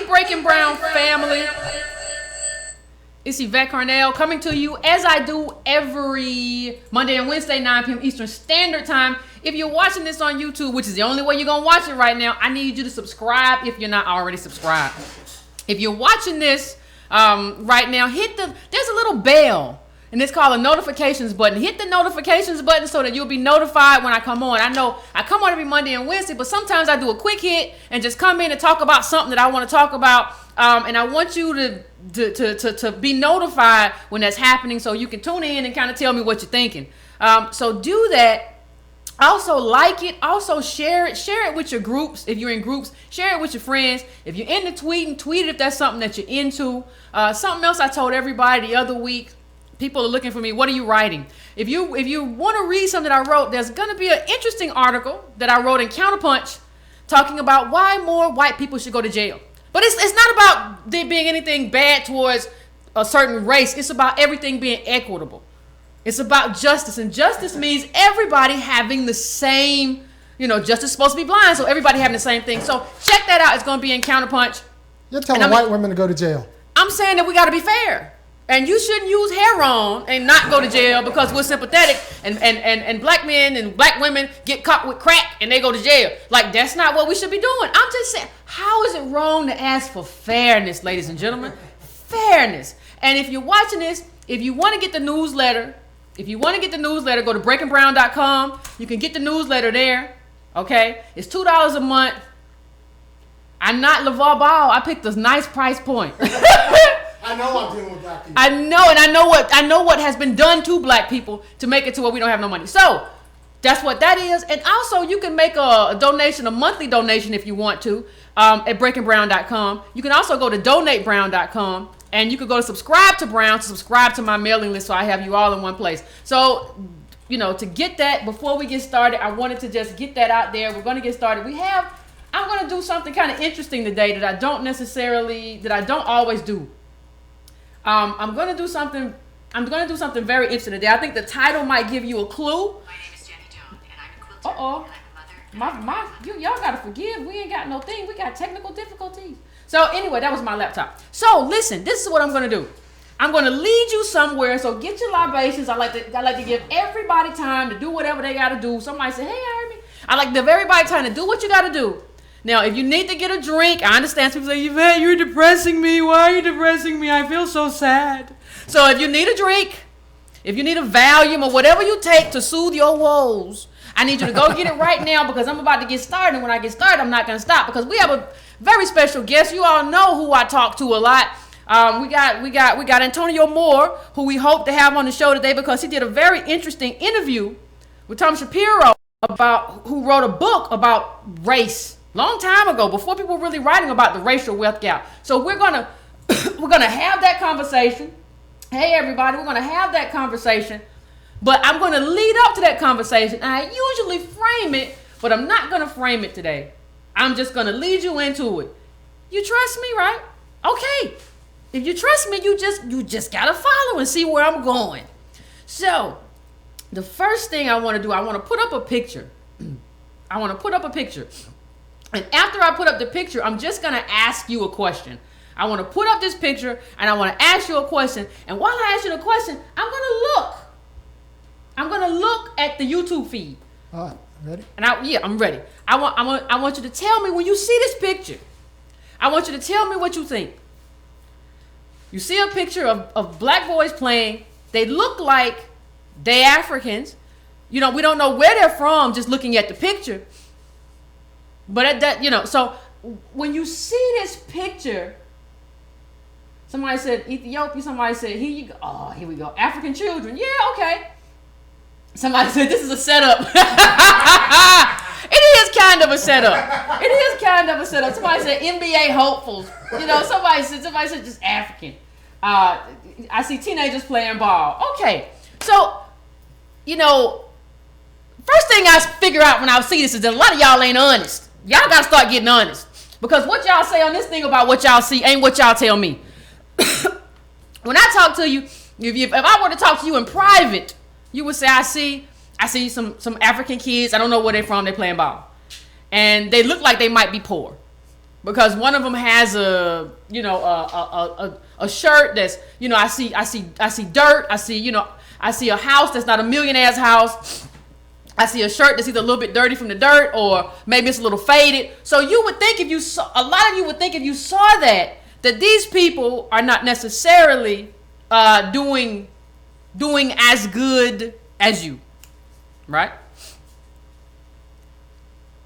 Breaking Brown family. It's Yvette Carnell coming to you as I do every Monday and Wednesday, 9 p.m. Eastern Standard Time. If you're watching this on YouTube, which is the only way you're going to watch it right now, I need you to subscribe if you're not already subscribed. If you're watching this right now, there's a little bell, and it's called a notifications button. Hit the notifications button so that you'll be notified when I come on. I know I come on every Monday and Wednesday, but sometimes I do a quick hit and just come in and talk about something that I want to talk about. And I want you to be notified when that's happening so you can tune in and kind of tell me what you're thinking. So do that. Also like it. Also share it. Share it with your groups. If you're in groups, share it with your friends. If you're into tweeting, tweet it if that's something that you're into. Something else I told everybody the other week. People are looking for me. What are you writing? If you want to read something that I wrote, there's going to be an interesting article that I wrote in Counterpunch talking about why more white people should go to jail. But it's not about there being anything bad towards a certain race. It's about everything being equitable. It's about justice. And justice means everybody having the same, justice is supposed to be blind, so everybody having the same thing. So check that out. It's going to be in Counterpunch. You're telling white women to go to jail. I'm saying that we got to be fair. And you shouldn't use hair on and not go to jail because we're sympathetic and black men and black women get caught with crack and they go to jail. Like, that's not what we should be doing. I'm just saying, how is it wrong to ask for fairness, ladies and gentlemen? Fairness. And if you're watching this, if you want to get the newsletter, go to breakingbrown.com. You can get the newsletter there. Okay? It's $2 a month. I'm not LeVar Ball. I picked a nice price point. I know I'm dealing with black people. I know what has been done to black people to make it to where we don't have no money. So that's what that is. And also you can make a donation, a monthly donation if you want to, at breakingbrown.com. You can also go to donatebrown.com and you can go to subscribe to Brown to subscribe to my mailing list so I have you all in one place. So, to get that, before we get started, I wanted to just get that out there. We're going to get started. I'm going to do something kind of interesting today that I don't always do. I'm going to do something very interesting today. I think the title might give you a clue. My name is Jenny Jones, and I'm a quilter. And I'm a mother. Y'all got to forgive. We ain't got no thing. We got technical difficulties. So anyway, that was my laptop. So listen, this is what I'm going to do. I'm going to lead you somewhere. So get your libations. I like to give everybody time to do whatever they got to do. Somebody say, hey, I heard me. I like to give everybody time to do what you got to do. Now, if you need to get a drink, I understand people say, Yvette, you're depressing me. Why are you depressing me? I feel so sad. So if you need a drink, if you need a Valium or whatever you take to soothe your woes, I need you to go get it right now because I'm about to get started. And when I get started, I'm not going to stop because we have a very special guest. You all know who I talk to a lot. We got Antonio Moore, who we hope to have on the show today because he did a very interesting interview with Tom Shapiro who wrote a book about race. Long time ago, before people were really writing about the racial wealth gap. So we're gonna have that conversation. Hey everybody, we're gonna have that conversation. But I'm gonna lead up to that conversation. I usually frame it, but I'm not gonna frame it today. I'm just gonna lead you into it. You trust me, right? Okay. If you trust me, you just gotta follow and see where I'm going. So the first thing I want to do, I want to put up a picture. And after I put up the picture, I'm just going to ask you a question. I want to put up this picture and I want to ask you a question. And while I ask you the question, I'm going to look at the YouTube feed. All right, ready? And I'm ready. I want you to tell me when you see this picture. I want you to tell me what you think. You see a picture of black boys playing. They look like they Africans. We don't know where they're from just looking at the picture. But so when you see this picture, somebody said Ethiopia, somebody said, here you go. Oh, here we go. African children. Yeah, okay. Somebody said this is a setup. It is kind of a setup. Somebody said NBA hopefuls. Somebody said just African. I see teenagers playing ball. Okay. So, first thing I figure out when I see this is that a lot of y'all ain't honest. Y'all got to start getting honest. Because what y'all say on this thing about what y'all see ain't what y'all tell me. When I talk to you, if I were to talk to you in private, you would say, I see some African kids. I don't know where they're from. They're playing ball. And they look like they might be poor. because one of them has a shirt that's, I see dirt. I see a house that's not a millionaire's house. I see a shirt that's either a little bit dirty from the dirt or maybe it's a little faded. So you would think if you saw that these people are not necessarily doing as good as you, right?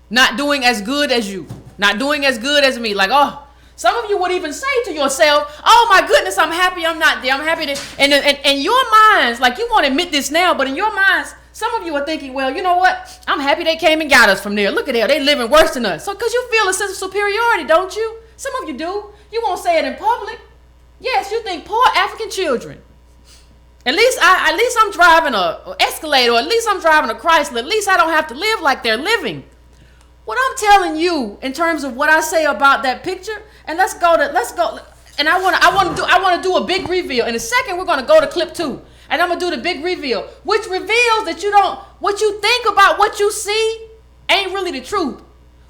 Not doing as good as you. Not doing as good as me. Like, oh, some of you would even say to yourself, oh my goodness, I'm happy I'm not there. I'm happy that, and your minds, like you won't admit this now, but in your minds, some of you are thinking, well, you know what? I'm happy they came and got us from there. Look at that. They living worse than us. So, because you feel a sense of superiority, don't you? Some of you do. You won't say it in public. Yes, you think poor African children. At least I'm driving a Escalade, or at least I'm driving a Chrysler. At least I don't have to live like they're living. What I'm telling you in terms of what I say about that picture, and let's go, and I want to do a big reveal. In a second, we're going to go to clip 2, and I'm going to do the big reveal, which reveals that what you think about what you see ain't really the truth.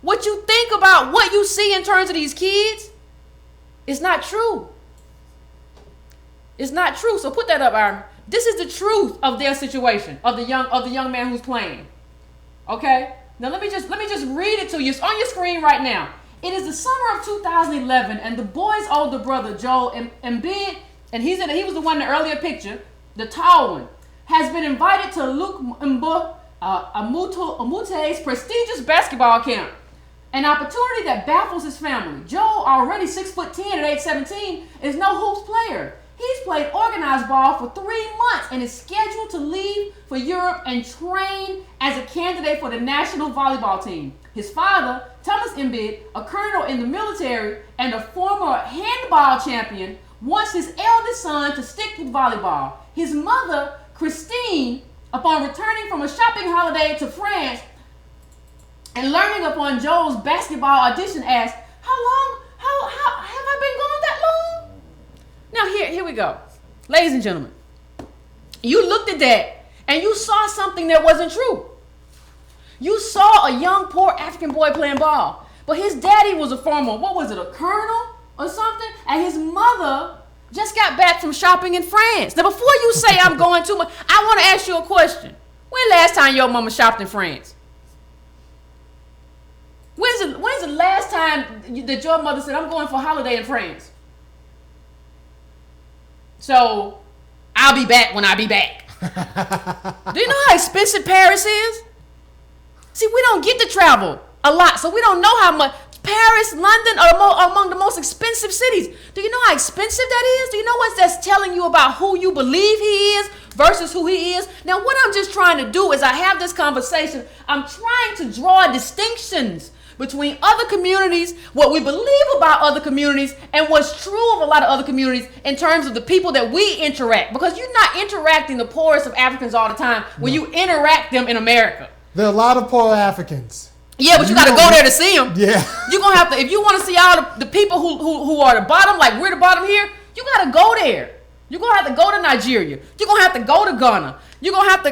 What you think about what you see in terms of these kids is not true. It's not true. So put that up, Aaron. This is the truth of their situation, of the young man who's playing. Okay? Now let me just read it to you. It's on your screen right now. It is the summer of 2011, and the boy's older brother, Joel Embiid, and he was the one in the earlier picture, the tall one, has been invited to Luke Amute's prestigious basketball camp. An opportunity that baffles his family. Joel, already 6'10" at age 17, is no hoops player. He's played organized ball for 3 months and is scheduled to leave for Europe and train as a candidate for the national volleyball team. His father, Thomas Embiid, a colonel in the military and a former handball champion, wants his eldest son to stick with volleyball. His mother, Christine, upon returning from a shopping holiday to France and learning upon Joel's basketball audition, asked, how have I been gone that long? Now here we go. Ladies and gentlemen, you looked at that and you saw something that wasn't true. You saw a young, poor African boy playing ball, but his daddy was a former, a colonel or something? And his mother just got back from shopping in France. Now before you say I'm going too much, I want to ask you a question. When last time your mama shopped in France? When's the last time that your mother said, I'm going for a holiday in France? So, I'll be back when I be back. Do you know how expensive Paris is? See, we don't get to travel a lot, so we don't know how much. Paris, London are among the most expensive cities. Do you know how expensive that is? Do you know what that's telling you about who you believe he is versus who he is? Now, what I'm just trying to do is I have this conversation. I'm trying to draw distinctions between other communities, what we believe about other communities, and what's true of a lot of other communities in terms of the people that we interact. Because you're not interacting the poorest of Africans all the time when you interact them in America. There are a lot of poor Africans. Yeah, but you got to go there to see them. Yeah. You're going to have to, if you want to see all the people who are the bottom, like we're the bottom here, you got to go there. You're going to have to go to Nigeria. You're going to have to go to Ghana. You're going to have to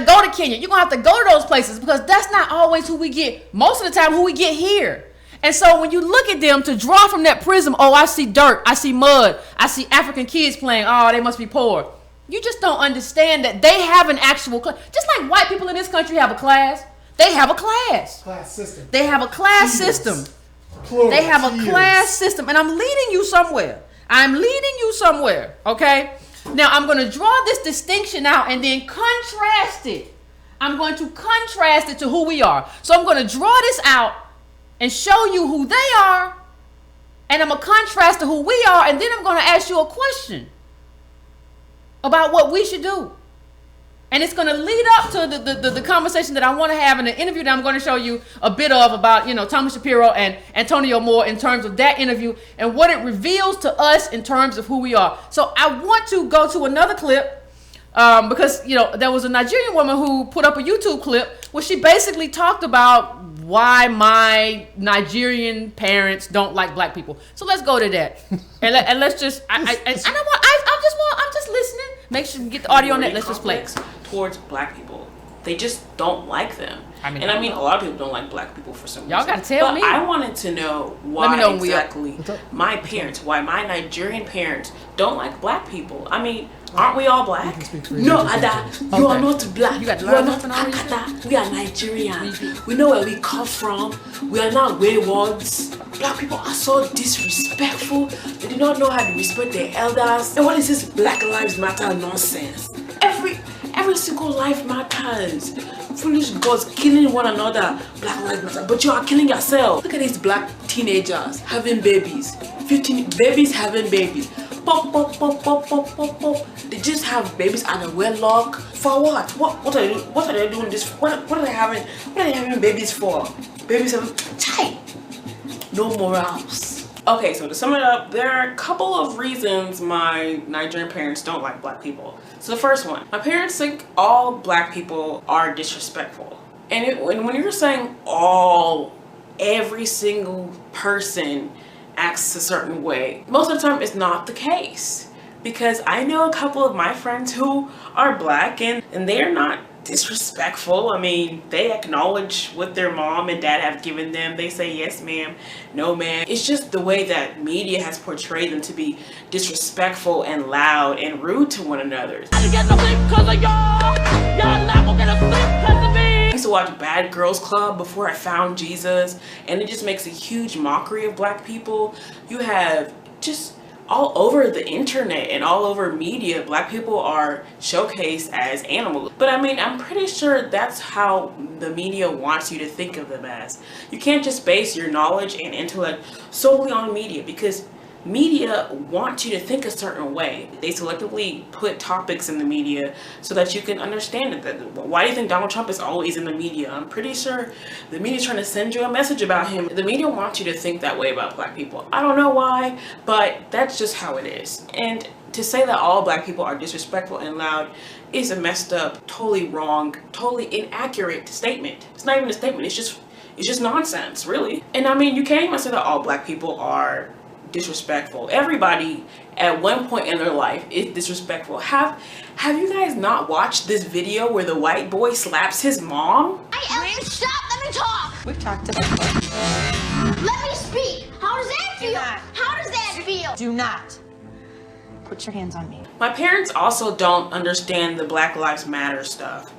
go to Kenya. You're going to have to go to those places because that's not always who we get, most of the time, who we get here. And so when you look at them to draw from that prism, oh, I see dirt, I see mud, I see African kids playing, oh, they must be poor. You just don't understand that they have an actual class. Just like white people in this country have a class, they have a class. Class system. They have a class system. Plural. They have a class system. And I'm leading you somewhere. Okay? Now, I'm going to draw this distinction out and then contrast it. I'm going to contrast it to who we are. So I'm going to draw this out and show you who they are. And I'm going to contrast to who we are. And then I'm going to ask you a question about what we should do. And it's going to lead up to the conversation that I want to have in the interview that I'm going to show you a bit of about, Thomas Shapiro and Antonio Moore in terms of that interview and what it reveals to us in terms of who we are. So I want to go to another clip because, there was a Nigerian woman who put up a YouTube clip where she basically talked about why my Nigerian parents don't like black people. So let's go to that. and let's just, I'm just listening. Make sure you get the audio on that. Let's just play. Towards black people they just don't like them. I mean, a lot of people don't like black people for some reason. Y'all gotta tell me. I wanted to know why exactly my parents, why my Nigerian parents don't like black people. I mean, aren't we all black? No, Ada, you are not black. You are not AKATA. We are Nigerians. We know where we come from. We are not waywards. Black people are so disrespectful. They do not know how to respect their elders. And what is this Black Lives Matter nonsense? Every single life matters. Foolish gods killing one another. Black Lives Matter. But you are killing yourself. Look at these black teenagers having babies. 15 babies having babies. Pop, pop, pop, pop, pop, pop, pop. They just have babies out of wedlock. For what? What are they doing this for? What are they having babies for? Babies having child. No morals. Okay, so to sum it up, there are a couple of reasons my Nigerian parents don't like black people. So the first one, my parents think all black people are disrespectful. And when you're saying every single person acts a certain way, most of the time it's not the case. Because I know a couple of my friends who are black and they're not disrespectful. I mean, they acknowledge what their mom and dad have given them. They say yes ma'am, no ma'am. It's just the way that media has portrayed them to be disrespectful and loud and rude to one another. I used to watch Bad Girls Club before I found Jesus, and it just makes a huge mockery of black people. You have just all over the internet and all over media, black people are showcased as animals. But I mean, I'm pretty sure that's how the media wants you to think of them as. You can't just base your knowledge and intellect solely on media, because media wants you to think a certain way. They selectively put topics in the media so that you can understand it. Why do you think Donald Trump is always in the media? I'm pretty sure the media is trying to send you a message about him. The media wants you to think that way about black people. I don't know why, but that's just how it is. And to say that all black people are disrespectful and loud is a messed up, totally wrong, totally inaccurate statement. It's not even a statement, it's just nonsense, really. And I mean, you can't even say that all black people are disrespectful. Everybody at one point in their life is disrespectful. Have you guys not watched this video where the white boy slaps his mom? Stop, let me talk. We've talked about it. Let me speak. How does that feel? How does that feel? Do not put your hands on me. My parents also don't understand the Black Lives Matter stuff.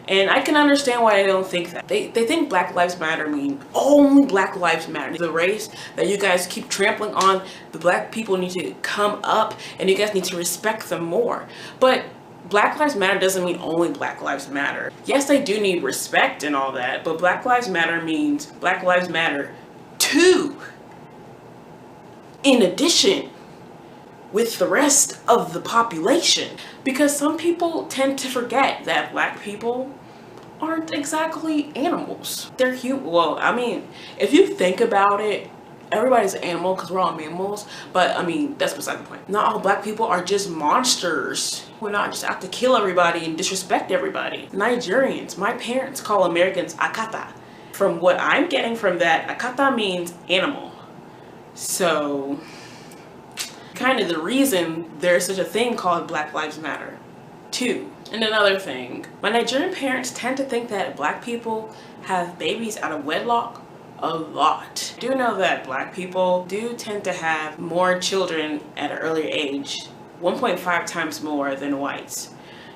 And I can understand why they don't think that. They think Black Lives Matter mean only Black Lives Matter. The race that you guys keep trampling on, the black people need to come up and you guys need to respect them more. But Black Lives Matter doesn't mean only Black Lives Matter. Yes, they do need respect and all that, but Black Lives Matter means Black Lives Matter too. In addition, with the rest of the population. Because some people tend to forget that black people aren't exactly animals. They're human. Well, I mean, if you think about it, everybody's an animal because we're all mammals. But I mean, that's beside the point. Not all black people are just monsters. We're not just out to kill everybody and disrespect everybody. Nigerians, my parents call Americans AKATA. From what I'm getting from that, AKATA means animal. So kind of the reason there's such a thing called Black Lives Matter too. And another thing, my Nigerian parents tend to think that black people have babies out of wedlock a lot. I do know that black people do tend to have more children at an earlier age, 1.5 times more than whites.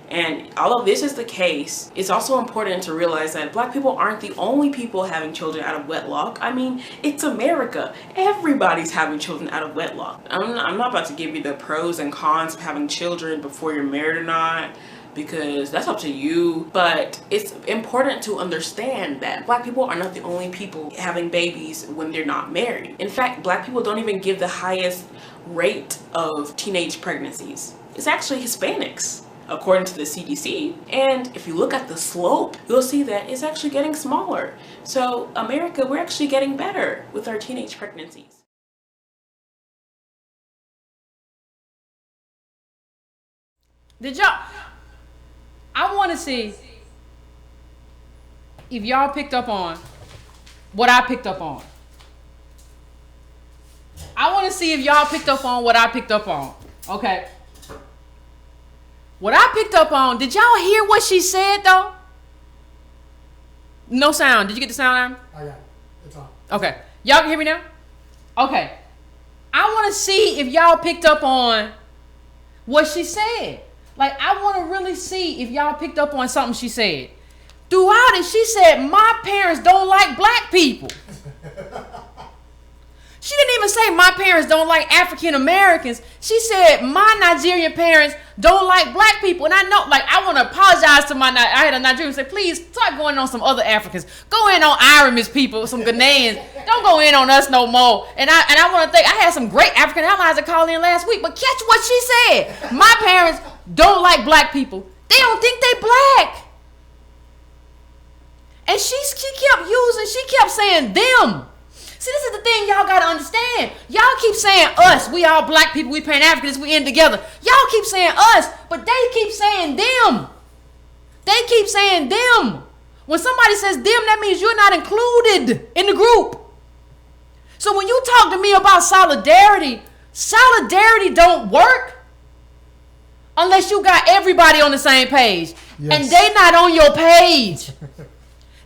And although this is the case, it's also important to realize that black people aren't the only people having children out of wedlock. I mean, it's America. Everybody's having children out of wedlock. I'm not about to give you the pros and cons of having children before you're married or not, because that's up to you. But it's important to understand that black people are not the only people having babies when they're not married. In fact, black people don't even give the highest rate of teenage pregnancies. It's actually Hispanics, according to the CDC. And if you look at the slope, you'll see that it's actually getting smaller. So America, we're actually getting better with our teenage pregnancies. Did y'all, I want to see if y'all picked up on what I picked up on. I want to see if y'all picked up on what I picked up on. Okay. What I picked up on, did y'all hear what she said though? No sound. Did you get the sound? I got it. It's on. Okay. Y'all can hear me now? Okay. I want to see if y'all picked up on what she said. Like, I want to really see if y'all picked up on something she said. Throughout it, she said, my parents don't like black people. She didn't even say my parents don't like African Americans. She said my Nigerian parents don't like black people. And I know, like, I want to apologize to I had a Nigerian say, please start going on some other Africans. Go in on Irish people, some Ghanaians. Don't go in on us no more. And I want to think, I had some great African allies that called in last week, but catch what she said. My parents don't like black people. They don't think they black. And she kept saying them. See, this is the thing y'all gotta understand. Y'all keep saying us. We all black people. We Pan-Africans. We in together. Y'all keep saying us, but they keep saying them. They keep saying them. When somebody says them, that means you're not included in the group. So when you talk to me about solidarity don't work unless you got everybody on the same page. Yes. And they not on your page.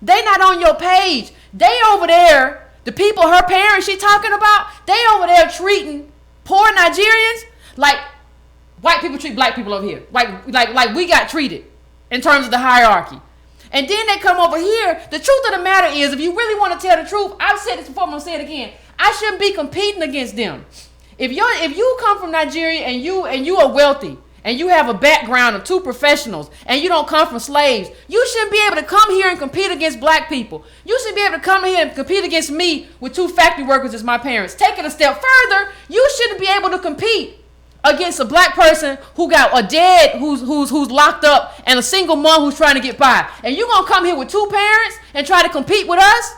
They not on your page. They over there. The people, her parents she talking about, they over there treating poor Nigerians like white people treat black people over here. Like we got treated in terms of the hierarchy. And then they come over here. The truth of the matter is, if you really want to tell the truth, I've said this before, I'm going to say it again. I shouldn't be competing against them. If you come from Nigeria and you are wealthy, and you have a background of two professionals, and you don't come from slaves, you shouldn't be able to come here and compete against black people. You should be able to come here and compete against me with two factory workers as my parents. Take it a step further, you shouldn't be able to compete against a black person who got a dad who's locked up and a single mom who's trying to get by. And you gonna come here with two parents and try to compete with us?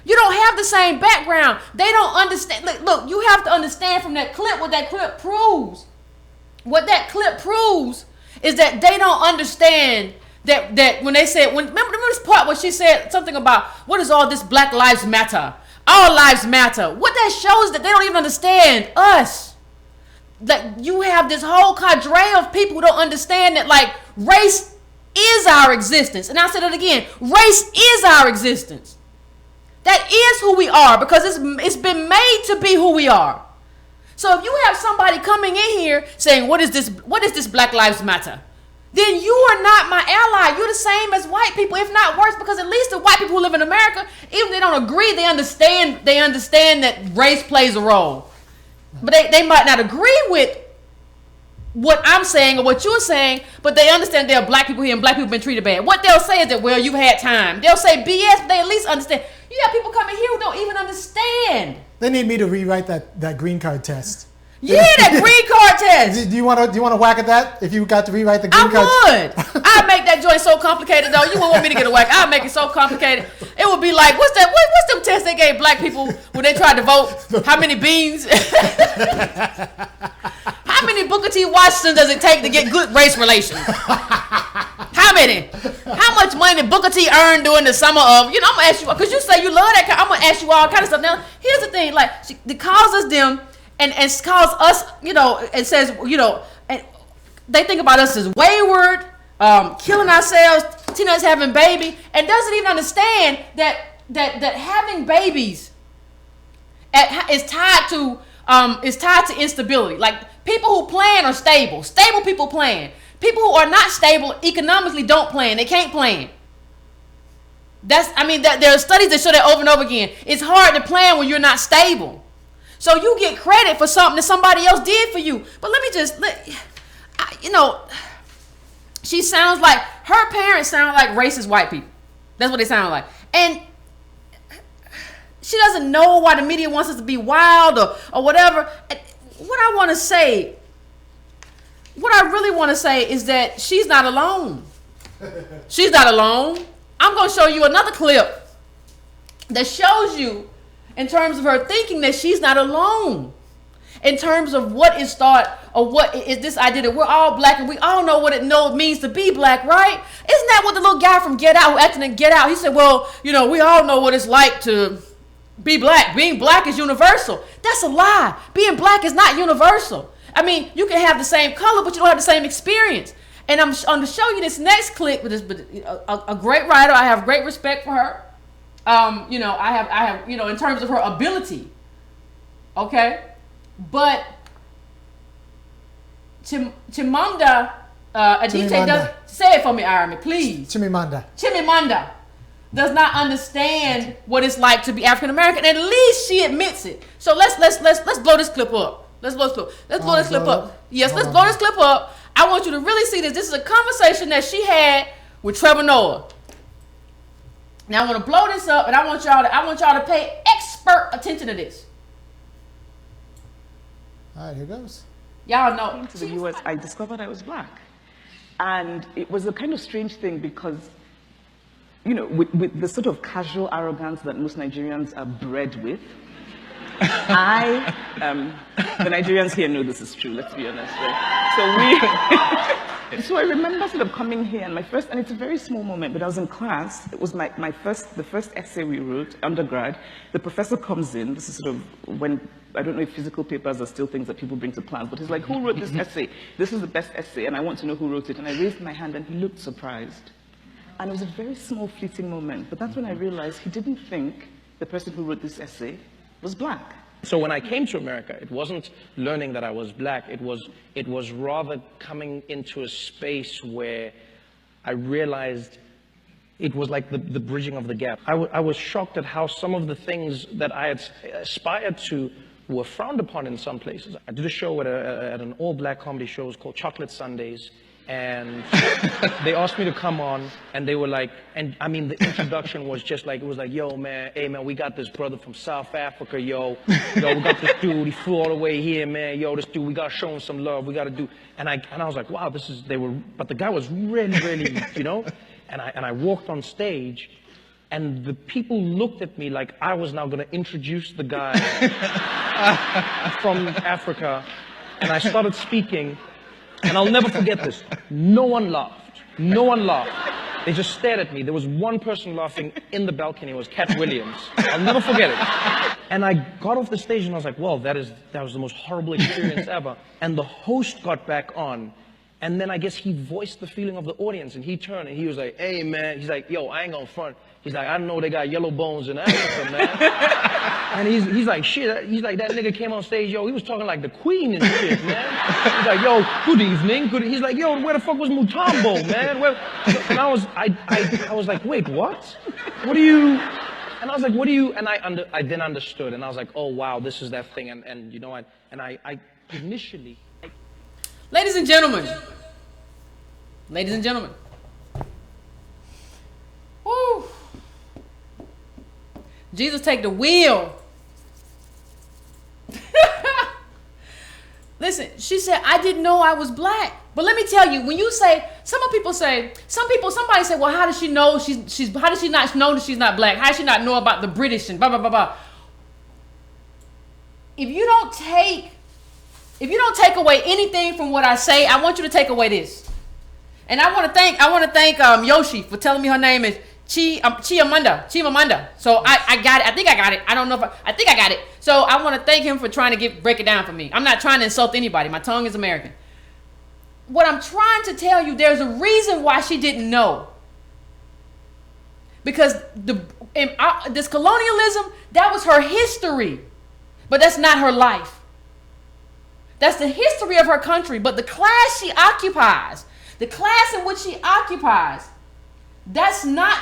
You don't have the same background. They don't understand. Look, you have to understand from that clip what that clip proves. What that clip proves is that they don't understand that when they said, remember this part where she said something about, what is all this Black Lives Matter? All lives matter. What that shows is that they don't even understand us. That you have this whole cadre of people who don't understand that, like, race is our existence. And I said it again, race is our existence. That is who we are because it's been made to be who we are. So if you have somebody coming in here saying, what is this Black Lives Matter? Then you are not my ally. You're the same as white people, if not worse, because at least the white people who live in America, even if they don't agree, they understand that race plays a role. But they might not agree with what I'm saying or what you're saying, but they understand there are black people here and black people have been treated bad. What they'll say is that, well, you've had time. They'll say BS, but they at least understand. You got people coming here who don't even understand. They need me to rewrite that green card test. Yeah, that green card test. Do you want to whack at that? If you got to rewrite the green card? I would. I'd make that joint so complicated though. You wouldn't want me to get a whack. I'd make it so complicated. It would be like, what's them tests they gave black people when they tried to vote? How many beans? How many Booker T. Washington does it take to get good race relations? How many? How much money did Booker T earn during the summer of, I'm going to ask you, because you say you love that, I'm going to ask you all kind of stuff. Now, here's the thing, like, it calls us them, and calls us, it says, and they think about us as wayward, killing ourselves, teenagers having baby, and doesn't even understand that having babies is tied to instability. Like, people who plan are stable. Stable people plan. People who are not stable economically don't plan. They can't plan. There are studies that show that over and over again. It's hard to plan when you're not stable. So you get credit for something that somebody else did for you. But she sounds like, her parents sound like racist white people. That's what they sound like. And she doesn't know why the media wants us to be wild or whatever. And what I really want to say is that she's not alone. She's not alone. I'm going to show you another clip that shows you in terms of her thinking that she's not alone. In terms of what is thought or what is this idea that we're all black and we all know what it means to be black, right? Isn't that what the little guy from Get Out who acted in Get Out, he said, well, we all know what it's like to be black. Being black is universal. That's a lie. Being black is not universal. You can have the same color, but you don't have the same experience. And I'm going to show you this next clip with a great writer. I have great respect for her. You know, I have, you know, in terms of her ability. Okay, but Chimamanda Adichie does say it for me, Irami, please. Chimamanda does not understand what it's like to be African American. At least she admits it. So let's blow this clip up. Let's blow this clip up. Yes, let's blow this clip up. I want you to really see this. This is a conversation that she had with Trevor Noah. Now I want to blow this up, and I want y'all to pay expert attention to this. All right, here goes. Y'all know. Came to the US, I discovered I was black, and it was a kind of strange thing because, you know, with the sort of casual arrogance that most Nigerians are bred with, the Nigerians here know this is true, let's be honest, right? So I remember sort of coming here, and it's a very small moment, but I was in class. It was the first essay we wrote, undergrad. The professor comes in. This is sort of when, I don't know if physical papers are still things that people bring to plans, but he's like, who wrote this essay? This is the best essay, and I want to know who wrote it. And I raised my hand, and he looked surprised. And it was a very small, fleeting moment, but that's when I realized he didn't think the person who wrote this essay was black. So when I came to America, it wasn't learning that I was black. It was rather coming into a space where I realized it was like the bridging of the gap. I was shocked at how some of the things that I had aspired to were frowned upon in some places. I did a show at an all-black comedy show. It was called Chocolate Sundays. And they asked me to come on, and they were like, and I mean, the introduction was just like, it was like, yo, man, hey, man, we got this brother from South Africa, yo, we got this dude, he flew all the way here, man, yo, this dude, we got to show him some love, we got to do, and I was like, wow, but the guy was really, really, you know, and I walked on stage, and the people looked at me like I was now going to introduce the guy from Africa, and I started speaking. And I'll never forget this. No one laughed. No one laughed. They just stared at me. There was one person laughing in the balcony. It was Cat Williams. I'll never forget it. And I got off the stage and I was like, well, that was the most horrible experience ever. And the host got back on. And then I guess he voiced the feeling of the audience. And he turned and he was like, hey, man. He's like, yo, I ain't gonna front. He's like, I know they got yellow bones in Africa, man. And he's like, shit. He's like, that nigga came on stage, yo, he was talking like the Queen and shit, man. He's like, yo, good evening. He's like, yo, where the fuck was Mutombo, man? And I was like, wait, what? What do you? And I was like, what do you? And I then understood, and I was like, oh wow, this is that thing, and you know, I initially. Ladies and gentlemen. Woo. Jesus, take the wheel. Listen, she said, I didn't know I was black. But let me tell you, when you say, somebody say, well, how does she know how does she not know that she's not black? How does she not know about the British and blah, blah, blah, blah. If you don't take away anything from what I say, I want you to take away this. And I want to thank Yoshi for telling me her name is Chimamanda. So I got it. I think I got it. I don't know if I think I got it. So I want to thank him for trying to break it down for me. I'm not trying to insult anybody. My tongue is American. What I'm trying to tell you, there's a reason why she didn't know. Because this colonialism, that was her history. But that's not her life. That's the history of her country. But the class she occupies, the class in which she occupies, that's not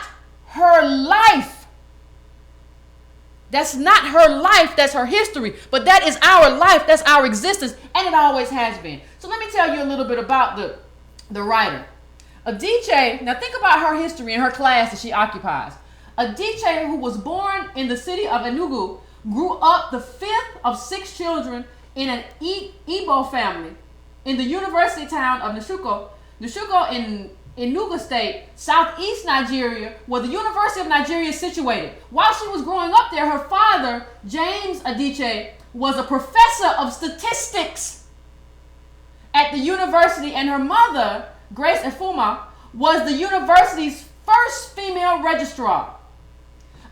her life. That's not her life. That's her history. But that is our life. That's our existence. And it always has been. So let me tell you a little bit about the writer. Adichie, now think about her history and her class that she occupies. Adichie, who was born in the city of Enugu, grew up the fifth of 6 children in an Igbo family in the university town of Nsukka in Enugu State, southeast Nigeria, where the University of Nigeria is situated. While she was growing up there, her father, James Adichie, was a professor of statistics at the university, and her mother, Grace Efuma, was the university's first female registrar.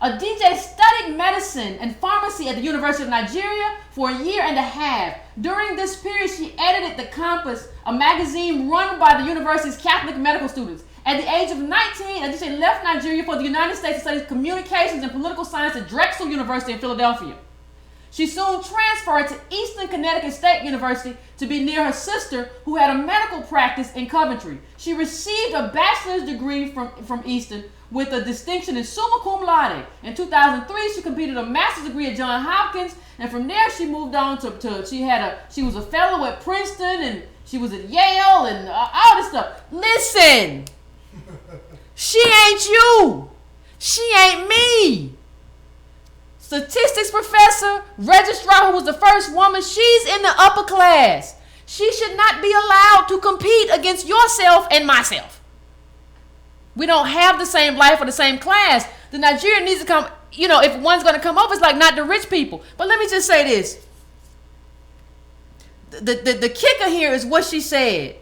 Adichie studied medicine and pharmacy at the University of Nigeria for a year and a half. During this period, she edited The Compass, a magazine run by the university's Catholic medical students. At the age of 19, Adjei left Nigeria for the United States to study communications and political science at Drexel University in Philadelphia. She soon transferred to Eastern Connecticut State University to be near her sister, who had a medical practice in Coventry. She received a bachelor's degree from Eastern with a distinction in summa cum laude. In 2003, she completed a master's degree at Johns Hopkins, and from there she moved on to she was a fellow at Princeton, and she was at Yale, and all this stuff. Listen, she ain't you. She ain't me. Statistics professor, registrar who was the first woman, she's in the upper class. She should not be allowed to compete against yourself and myself. We don't have the same life or the same class. The Nigerian needs to come, if one's going to come over, it's like not the rich people. But let me just say this. The kicker here is what she said.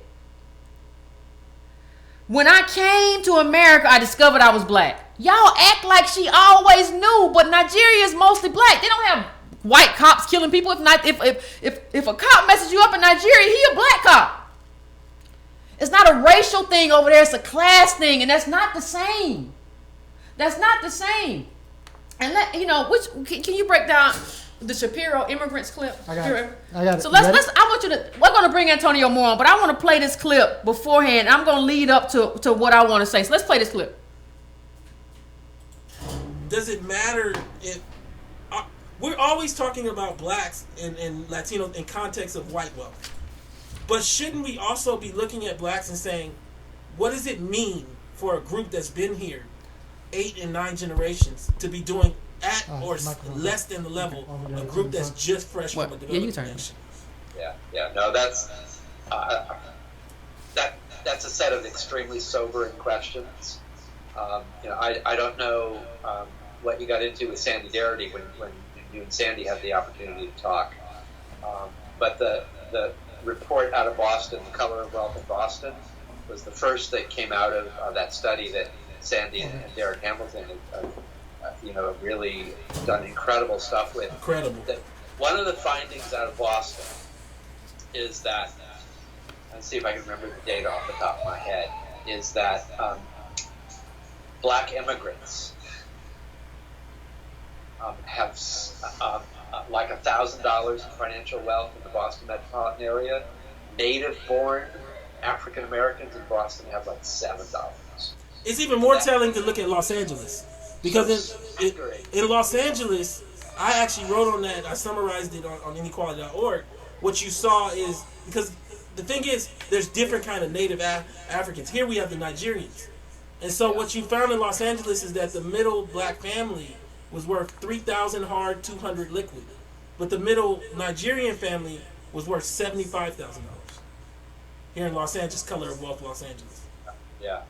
When I came to America, I discovered I was black. Y'all act like she always knew, but Nigeria is mostly black. They don't have white cops killing people. If a cop messes you up in Nigeria, he a black cop. It's not a racial thing over there. It's a class thing, and that's not the same. That's not the same. And can you break down the Shapiro immigrants clip? I got it. So we're going to bring Antonio more on, but I want to play this clip beforehand. I'm going to lead up to what I want to say. So let's play this clip. Does it matter if we're always talking about blacks and Latinos in context of white wealth? But shouldn't we also be looking at blacks and saying, what does it mean for a group that's been here 8 and 9 generations to be doing at or less than the level of a group that's just fresh from a developing nation? No, that's a set of extremely sobering questions. I don't know what you got into with Sandy Darity when you and Sandy had the opportunity to talk, but the report out of Boston, The Color of Wealth in Boston, was the first that came out of that study that Sandy and Derek Hamilton have really done incredible stuff with. Incredible. One of the findings out of Boston is that, let's see if I can remember the data off the top of my head, is that black immigrants have like $1,000 in financial wealth in the Boston metropolitan area. Native-born African Americans in Boston have like $7. It's even more telling to look at Los Angeles, because in Los Angeles, I actually wrote on that. I summarized it on inequality.org. What you saw is, because the thing is, there's different kind of native Africans. Here we have the Nigerians. And so what you found in Los Angeles is that the middle black family was worth $3,000 hard, $200 liquid. But the middle Nigerian family was worth $75,000. Here in Los Angeles, Color of Wealth, Los Angeles. Yeah.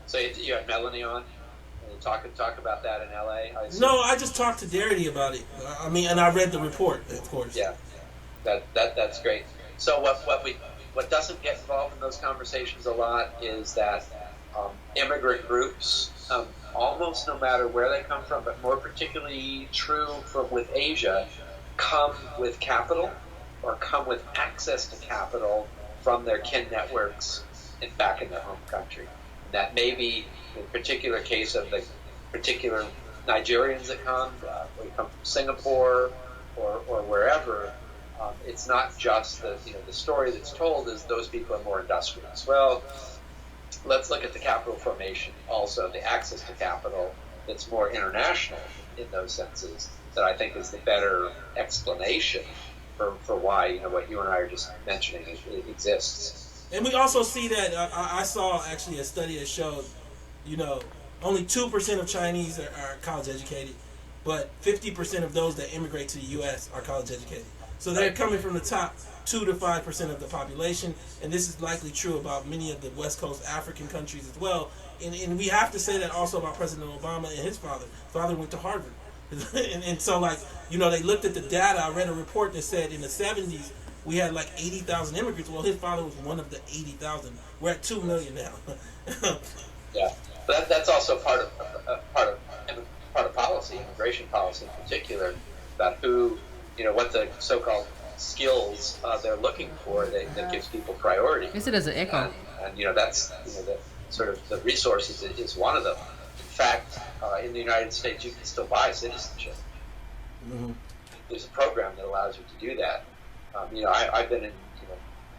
So you had Melanie on? Talk about that in LA? No, I just talked to Darity about it. And I read the report, of course. Yeah, that's great. So what doesn't get involved in those conversations a lot is that immigrant groups, almost no matter where they come from, but more particularly true with Asia, come with capital or come with access to capital from their kin networks back in their home country. And that may be the particular case of the particular Nigerians that come from Singapore or wherever. It's not just the story that's told is those people are more industrious. Well, let's look at the capital formation also, the access to capital that's more international in those senses, that I think is the better explanation for why what you and I are just mentioning exists. And we also see that I saw actually a study that showed, only 2% of Chinese are college educated, but 50% of those that immigrate to the U.S. are college educated. So they're coming from the top 2 to 5% of the population, and this is likely true about many of the West Coast African countries as well. And we have to say that also about President Obama and his father. Father went to Harvard. and so, they looked at the data. I read a report that said in the 70s, we had like 80,000 immigrants. Well, his father was one of the 80,000. We're at 2 million now. Yeah, but that's also part of policy, immigration policy in particular, about who, what the so-called skills they're looking for that gives people priority. Is it as an echo? And that's sort of the resources is one of them. In fact, in the United States, you can still buy citizenship. Mm-hmm. There's a program that allows you to do that. I've been in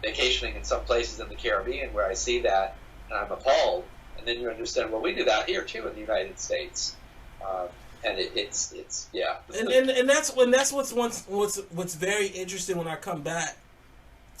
vacationing in some places in the Caribbean where I see that and I'm appalled. And then you understand, well, we do that here too in the United States. And it's yeah. And that's what's very interesting when I come back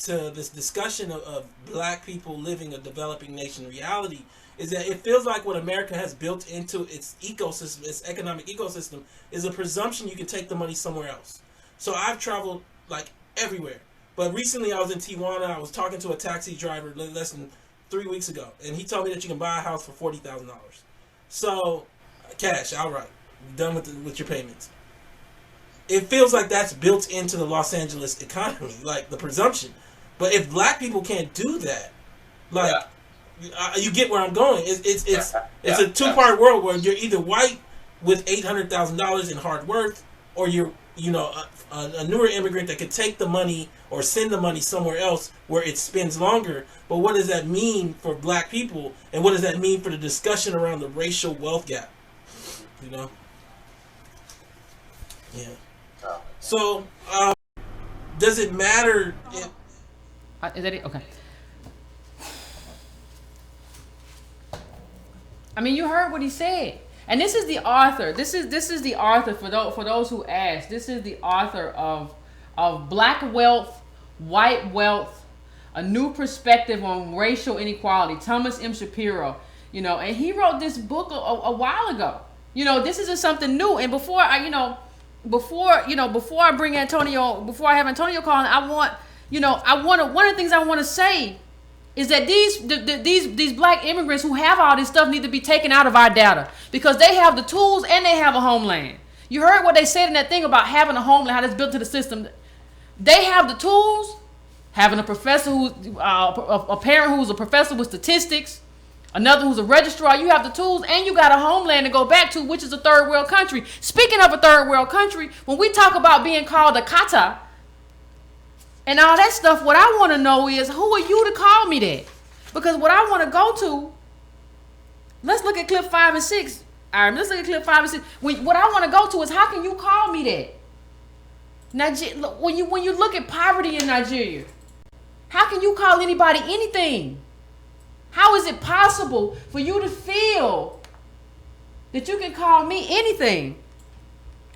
to this discussion of black people living a developing nation reality, is that it feels like what America has built into its ecosystem, its economic ecosystem, is a presumption you can take the money somewhere else. So I've traveled like everywhere. But recently I was in Tijuana. I was talking to a taxi driver less than 3 weeks ago, and he told me that you can buy a house for $40,000. So cash, outright. Done with your payments. It feels like that's built into the Los Angeles economy, like the presumption. But if black people can't do that, like you get where I'm going. It's a two-part world where you're either white with $800,000 in hard worth, or you're a newer immigrant that could take the money or send the money somewhere else where it spends longer. But what does that mean for black people, and what does that mean for the discussion around the racial wealth gap? Yeah. So, does it matter? Is that it? Okay. I mean, you heard what he said, and this is the author. This is the author for those who ask. This is the author of Black Wealth, White Wealth, A New Perspective on Racial Inequality. Thomas M. Shapiro. And he wrote this book a while ago. This isn't something new. And before I bring Antonio, before I have Antonio calling, one of the things I want to say is that these black immigrants who have all this stuff need to be taken out of our data, because they have the tools and they have a homeland. You heard what they said in that thing about having a homeland, how that's built to the system. They have the tools, having a professor a parent who's a professor with statistics, another who's a registrar. You have the tools and you got a homeland to go back to, which is a third world country. Speaking of a third world country, when we talk about being called AKATA and all that stuff, what I want to know is, who are you to call me that? Because what I want to go to, let's look at clip 5 and 6. All right, let's look at clip 5 and 6. What I want to go to is, how can you call me that? When you look at poverty in Nigeria, how can you call anybody anything? How is it possible for you to feel that you can call me anything?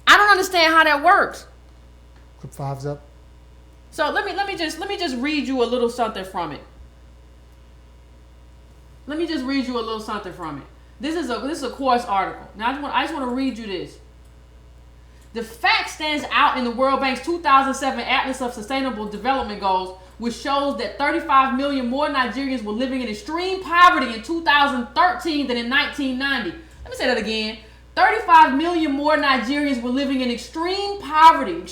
I don't understand how that works. Clip 5's up. So let me just read you a little something from it. Let me just read you a little something from it. This is a course article. Now I just want to read you this. The fact stands out in the World Bank's 2007 Atlas of Sustainable Development Goals, which shows that 35 million more Nigerians were living in extreme poverty in 2013 than in 1990. Let me say that again. 35 million more Nigerians were living in extreme poverty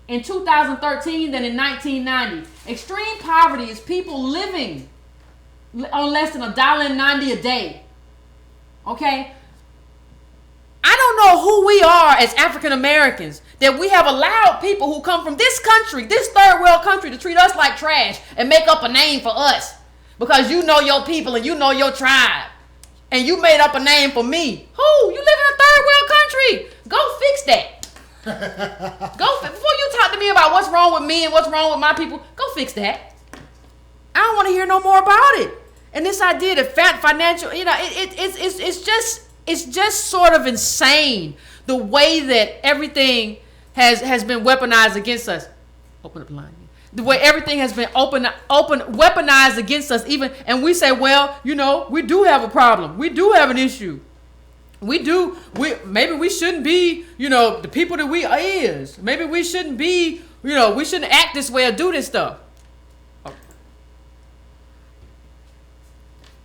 in 2013 than in 1990. Extreme poverty is people living on less than $1.90 a day. Okay? I don't know who we are as African Americans that we have allowed people who come from this country, this third world country, to treat us like trash and make up a name for us because you know your people and you know your tribe and you made up a name for me. Who? You live in a third world country. Go fix that. Before you talk to me about what's wrong with me and what's wrong with my people, go fix that. I don't want to hear no more about it. And this idea that financial, it's just sort of insane the way that everything has been weaponized against us. Open up the line. The way everything has been weaponized against us, and we say, well, we do have a problem. We do have an issue. Maybe we shouldn't be, the people that we is. Maybe we shouldn't be, we shouldn't act this way or do this stuff.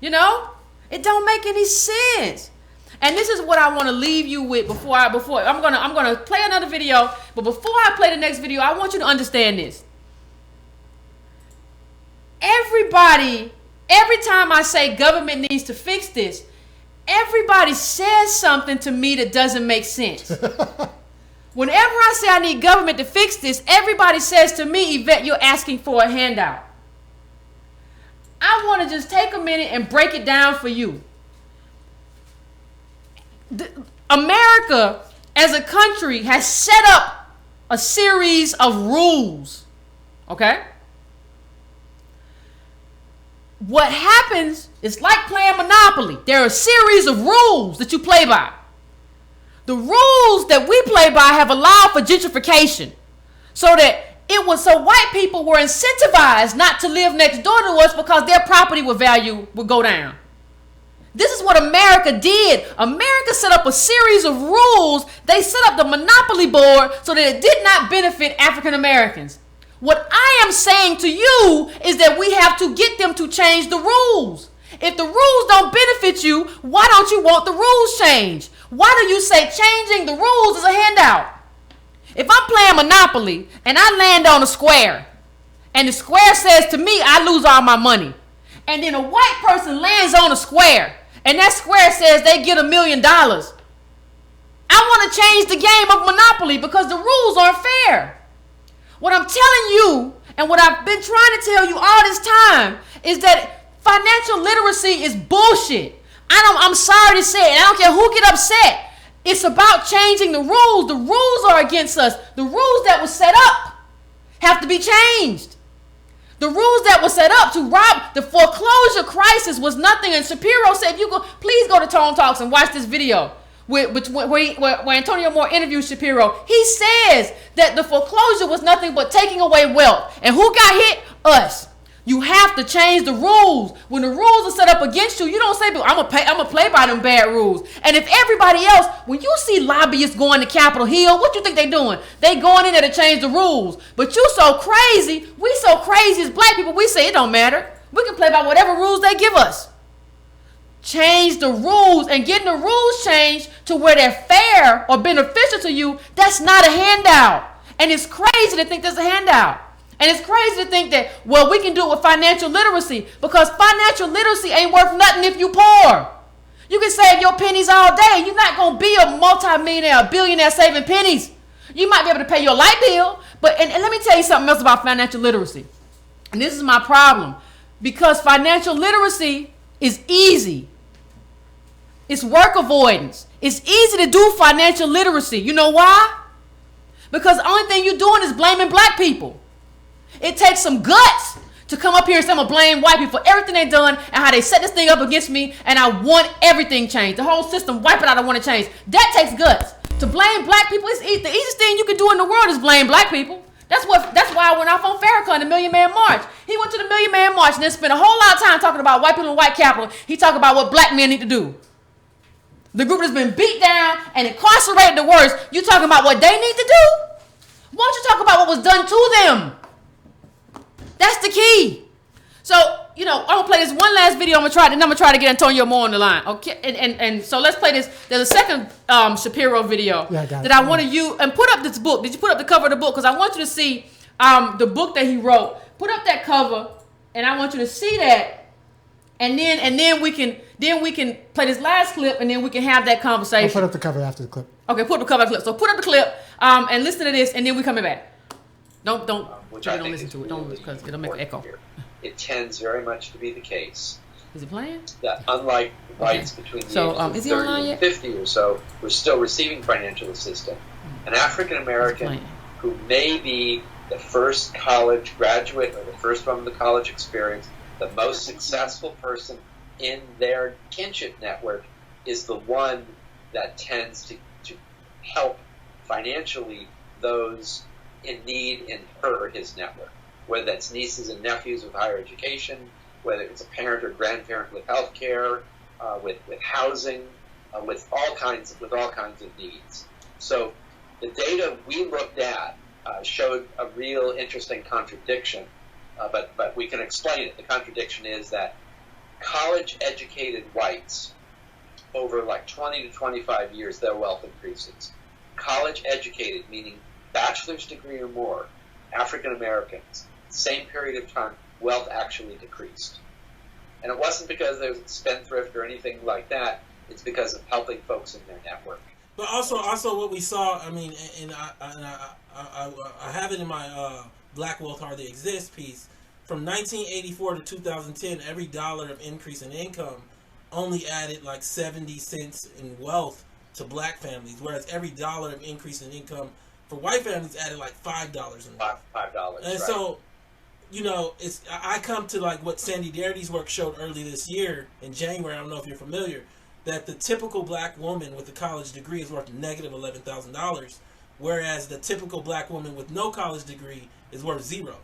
It don't make any sense. And this is what I want to leave you with before I'm gonna play another video. But before I play the next video, I want you to understand this. Everybody, every time I say government needs to fix this, everybody says something to me that doesn't make sense. Whenever I say I need government to fix this, everybody says to me, Yvette, you're asking for a handout. I I want to just take a minute and break it down for you. America, as a country, has set up a series of rules. Okay? What happens is like playing Monopoly. There are a series of rules that you play by. The rules that we play by have allowed for gentrification, so white people were incentivized not to live next door to us because their property value would go down. This is what America did. America set up a series of rules. They set up the monopoly board so that it did not benefit African Americans. What I am saying to you is that we have to get them to change the rules. If the rules don't benefit you, why don't you want the rules changed? Why do you say changing the rules is a handout? If I'm playing Monopoly and I land on a square and the square says to me I lose all my money, and then a white person lands on a square and that square says they get $1 million, I want to change the game of Monopoly because the rules aren't fair. What I'm telling you and what I've been trying to tell you all this time is that financial literacy is bullshit. I'm sorry to say it. I don't care who get upset. It's about changing the rules. The rules are against us. The rules that were set up have to be changed. The rules that were set up to rob the foreclosure crisis was nothing. And Shapiro said, please go to Tone Talks and watch this video where Antonio Moore interviews Shapiro. He says that the foreclosure was nothing but taking away wealth. And who got hit? Us. You have to change the rules. When the rules are set up against you, you don't say, I'm gonna play by them bad rules. And if everybody else, when you see lobbyists going to Capitol Hill, what you think they doing? They going in there to change the rules. But you so crazy, we so crazy as black people, we say it don't matter. We can play by whatever rules they give us. Change the rules, and getting the rules changed to where they're fair or beneficial to you, that's not a handout. And it's crazy to think that's a handout. And it's crazy to think that, well, we can do it with financial literacy, because financial literacy ain't worth nothing if you poor. You can save your pennies all day. You're not going to be a multimillionaire, a billionaire saving pennies. You might be able to pay your light bill. And let me tell you something else about financial literacy. And this is my problem. Because financial literacy is easy. It's work avoidance. It's easy to do financial literacy. You know why? Because the only thing you're doing is blaming black people. It takes some guts to come up here and say I'm going to blame white people for everything they've done and how they set this thing up against me, and I want everything changed. The whole system, wipe it out, I want to change. That takes guts. To blame black people, the easiest thing you can do in the world is blame black people. That's why I went off on Farrakhan, the Million Man March. He went to the Million Man March and then spent a whole lot of time talking about white people and white capital. He talked about what black men need to do. The group that's been beat down and incarcerated the worst, you talking about what they need to do? Why don't you talk about what was done to them? That's the key. So, I'm going to play this one last video. I'm going to try to get Antonio Moore on the line. Okay, and so let's play this. There's a second Shapiro video that I want to use. And put up this book. Did you put up the cover of the book? Because I want you to see the book that he wrote. Put up that cover, and I want you to see that. And then we can play this last clip, and then we can have that conversation. I'll put up the cover after the clip. Okay, put up the cover after the clip. So put up the clip and listen to this, and then we coming back. Don't listen to it. Don't, because it'll make an echo. It tends very much to be the case. Is it playing? That unlike whites between the ages of 30 and 50 or so, we're still receiving financial assistance. An African American who may be the first college graduate or the first one with the college experience, the most successful person in their kinship network, is the one that tends to help financially those in need in her or his network, whether that's nieces and nephews with higher education, whether it's a parent or grandparent with health care, with housing, with all kinds of needs. So the data we looked at showed a real interesting contradiction, but we can explain it. The contradiction is that college-educated whites, over like 20 to 25 years, their wealth increases. College-educated, meaning bachelor's degree or more, African Americans, same period of time, wealth actually decreased. And it wasn't because there was a spendthrift or anything like that. It's because of helping folks in their network. But also what we saw, I mean, and I have it in my Black Wealth Hardly Exists piece, from 1984 to 2010, every dollar of increase in income only added like 70 cents in wealth to black families, whereas every dollar of increase in income for white families added like $5 in wealth. $5. And right. so, you know, I come to like what Sandy Darity's work showed early this year in January. I don't know if you're familiar, that the typical black woman with a college degree is worth negative $11,000, whereas the typical black woman with no college degree is worth $0.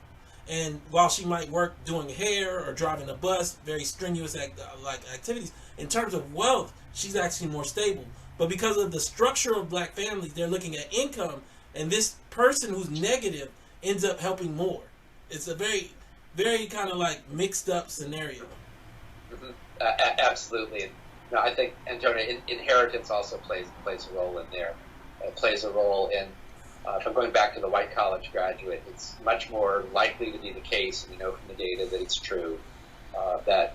And while she might work doing hair or driving a bus, very strenuous activities, in terms of wealth, she's actually more stable. But because of the structure of black families, they're looking at income, and this person who's negative ends up helping more. It's a very, very kind of like mixed up scenario. Mm-hmm. Absolutely. And, no, I think, Antonio, inheritance also plays a role in there. It plays a role in, if I'm going back to the white college graduate, it's much more likely to be the case, and we know from the data that it's true, that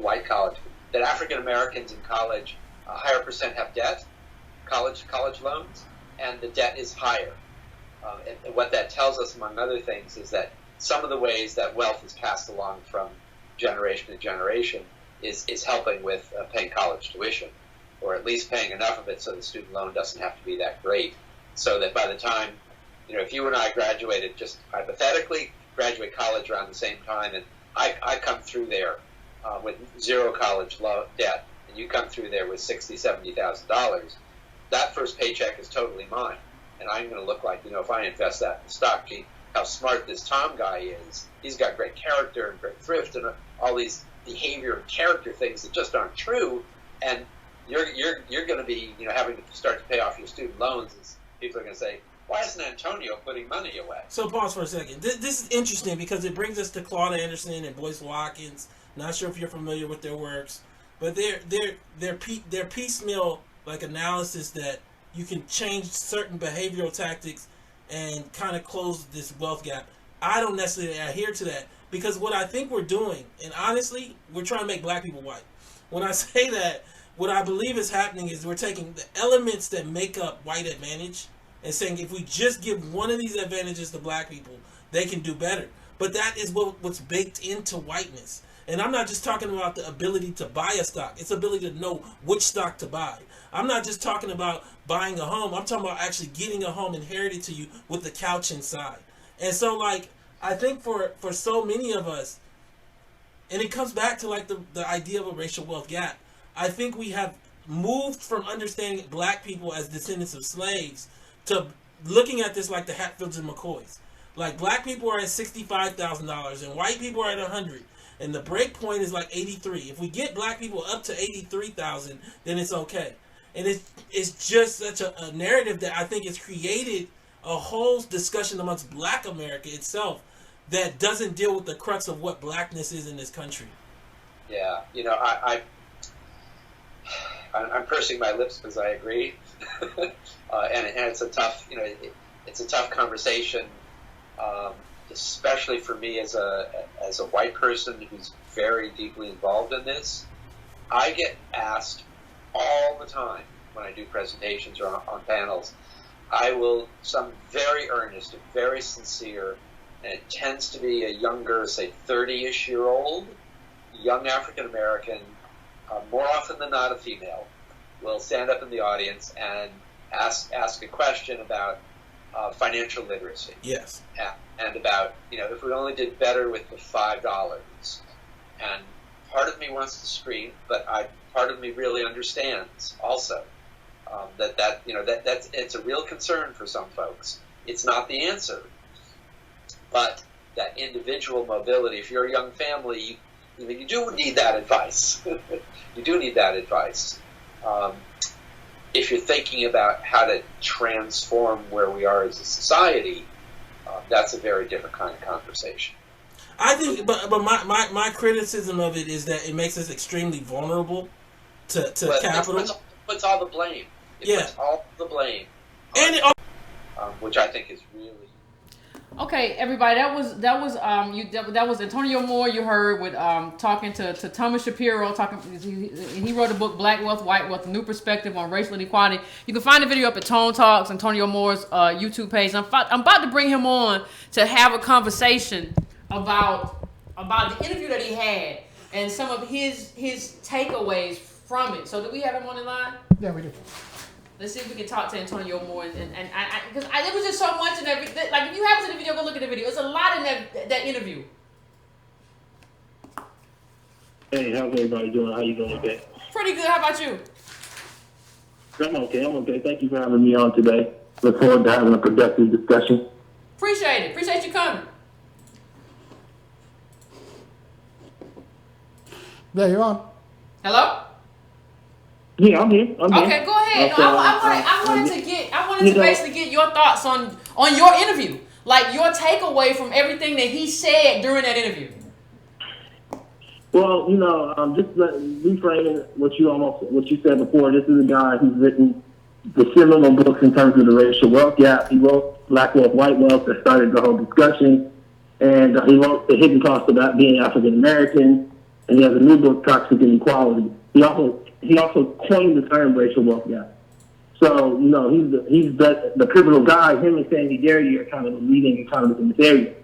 African Americans in college, a higher percent have debt, college loans, and the debt is higher. And what that tells us, among other things, is that some of the ways that wealth is passed along from generation to generation is helping with paying college tuition, or at least paying enough of it so the student loan doesn't have to be that great, so that by the time, you know, if you and I graduated, just hypothetically, graduate college around the same time, and I come through there with zero college debt, and you come through there with $60,000, $70,000, that first paycheck is totally mine. And I'm going to look like, you know, if I invest that in stock, gee, how smart this Tom guy is. He's got great character and great thrift and all these behavior and character things that just aren't true. And you're going to be, you know, having to start to pay off your student loans. As people are going to say, why isn't Antonio putting money away? So pause for a second. This is interesting because it brings us to Claude Anderson and Boyce Watkins. Not sure if you're familiar with their works, but they're piecemeal like analysis that you can change certain behavioral tactics and kind of close this wealth gap. I don't necessarily adhere to that because what I think we're doing, and honestly, we're trying to make black people white. When I say that, what I believe is happening is we're taking the elements that make up white advantage and saying if we just give one of these advantages to black people, they can do better. But that is what's baked into whiteness. And I'm not just talking about the ability to buy a stock. It's the ability to know which stock to buy. I'm not just talking about buying a home. I'm talking about actually getting a home inherited to you with the couch inside. And so, like, I think for so many of us, and it comes back to, like, the idea of a racial wealth gap. I think we have moved from understanding black people as descendants of slaves to looking at this like the Hatfields and McCoys. Like, black people are at $65,000 and white people are at $100,000. And the break point is like 83. If we get black people up to 83,000, then it's okay. And it's just such a narrative that I think has created a whole discussion amongst black America itself that doesn't deal with the crux of what blackness is in this country. Yeah, you know, I'm pursing my lips because I agree, and it's a tough, you know, it's a tough conversation. Especially for me as a white person who's very deeply involved in this. I get asked all the time when I do presentations or on panels. Some very earnest and very sincere, and it tends to be a younger, say 30-ish-year-old, young African-American, more often than not a female, will stand up in the audience and ask a question about financial literacy. Yes. And about, you know, if we only did better with the $5. And part of me wants to scream, but part of me really understands also that you know, that's it's a real concern for some folks. It's not the answer, but that individual mobility. If you're a young family, you do need that advice. You do need that advice. If you're thinking about how to transform where we are as a society, that's a very different kind of conversation. I think, but my criticism of it is that it makes us extremely vulnerable to capital. It puts all the blame. It puts all the blame, which I think is really. Okay, everybody, that was Antonio Moore. You heard with talking to Thomas Shapiro. He wrote a book, Black Wealth, White Wealth: A New Perspective on Racial Inequality. You can find the video up at Tone Talks, Antonio Moore's YouTube page. I'm about to bring him on to have a conversation about about the interview that he had and some of his takeaways from it. So do we have him on the line? Yeah, we do. Let's see if we can talk to Antonio more. And because there was just so much in that. Like, if you haven't seen the video, go look at the video. It's a lot in that interview. Hey, how's everybody doing? How you doing today? Pretty good. How about you? I'm okay. Thank you for having me on today. Look forward to having a productive discussion. Appreciate it. Appreciate you coming. Yeah, you're on. Hello? Yeah, I'm here. Okay, go ahead. No, I wanted to basically get your thoughts on your interview. Like, your takeaway from everything that he said during that interview. Well, just reframing what you said before. This is a guy who's written the seminal books in terms of the racial wealth gap. He wrote Black Wealth, White Wealth that started the whole discussion. And he wrote The Hidden Cost About Being African American. And he has a new book, Toxic Inequality. He also coined the term racial wealth gap. So, he's the pivotal guy. Him and Sandy Garrity are kind of the leading economists in this area.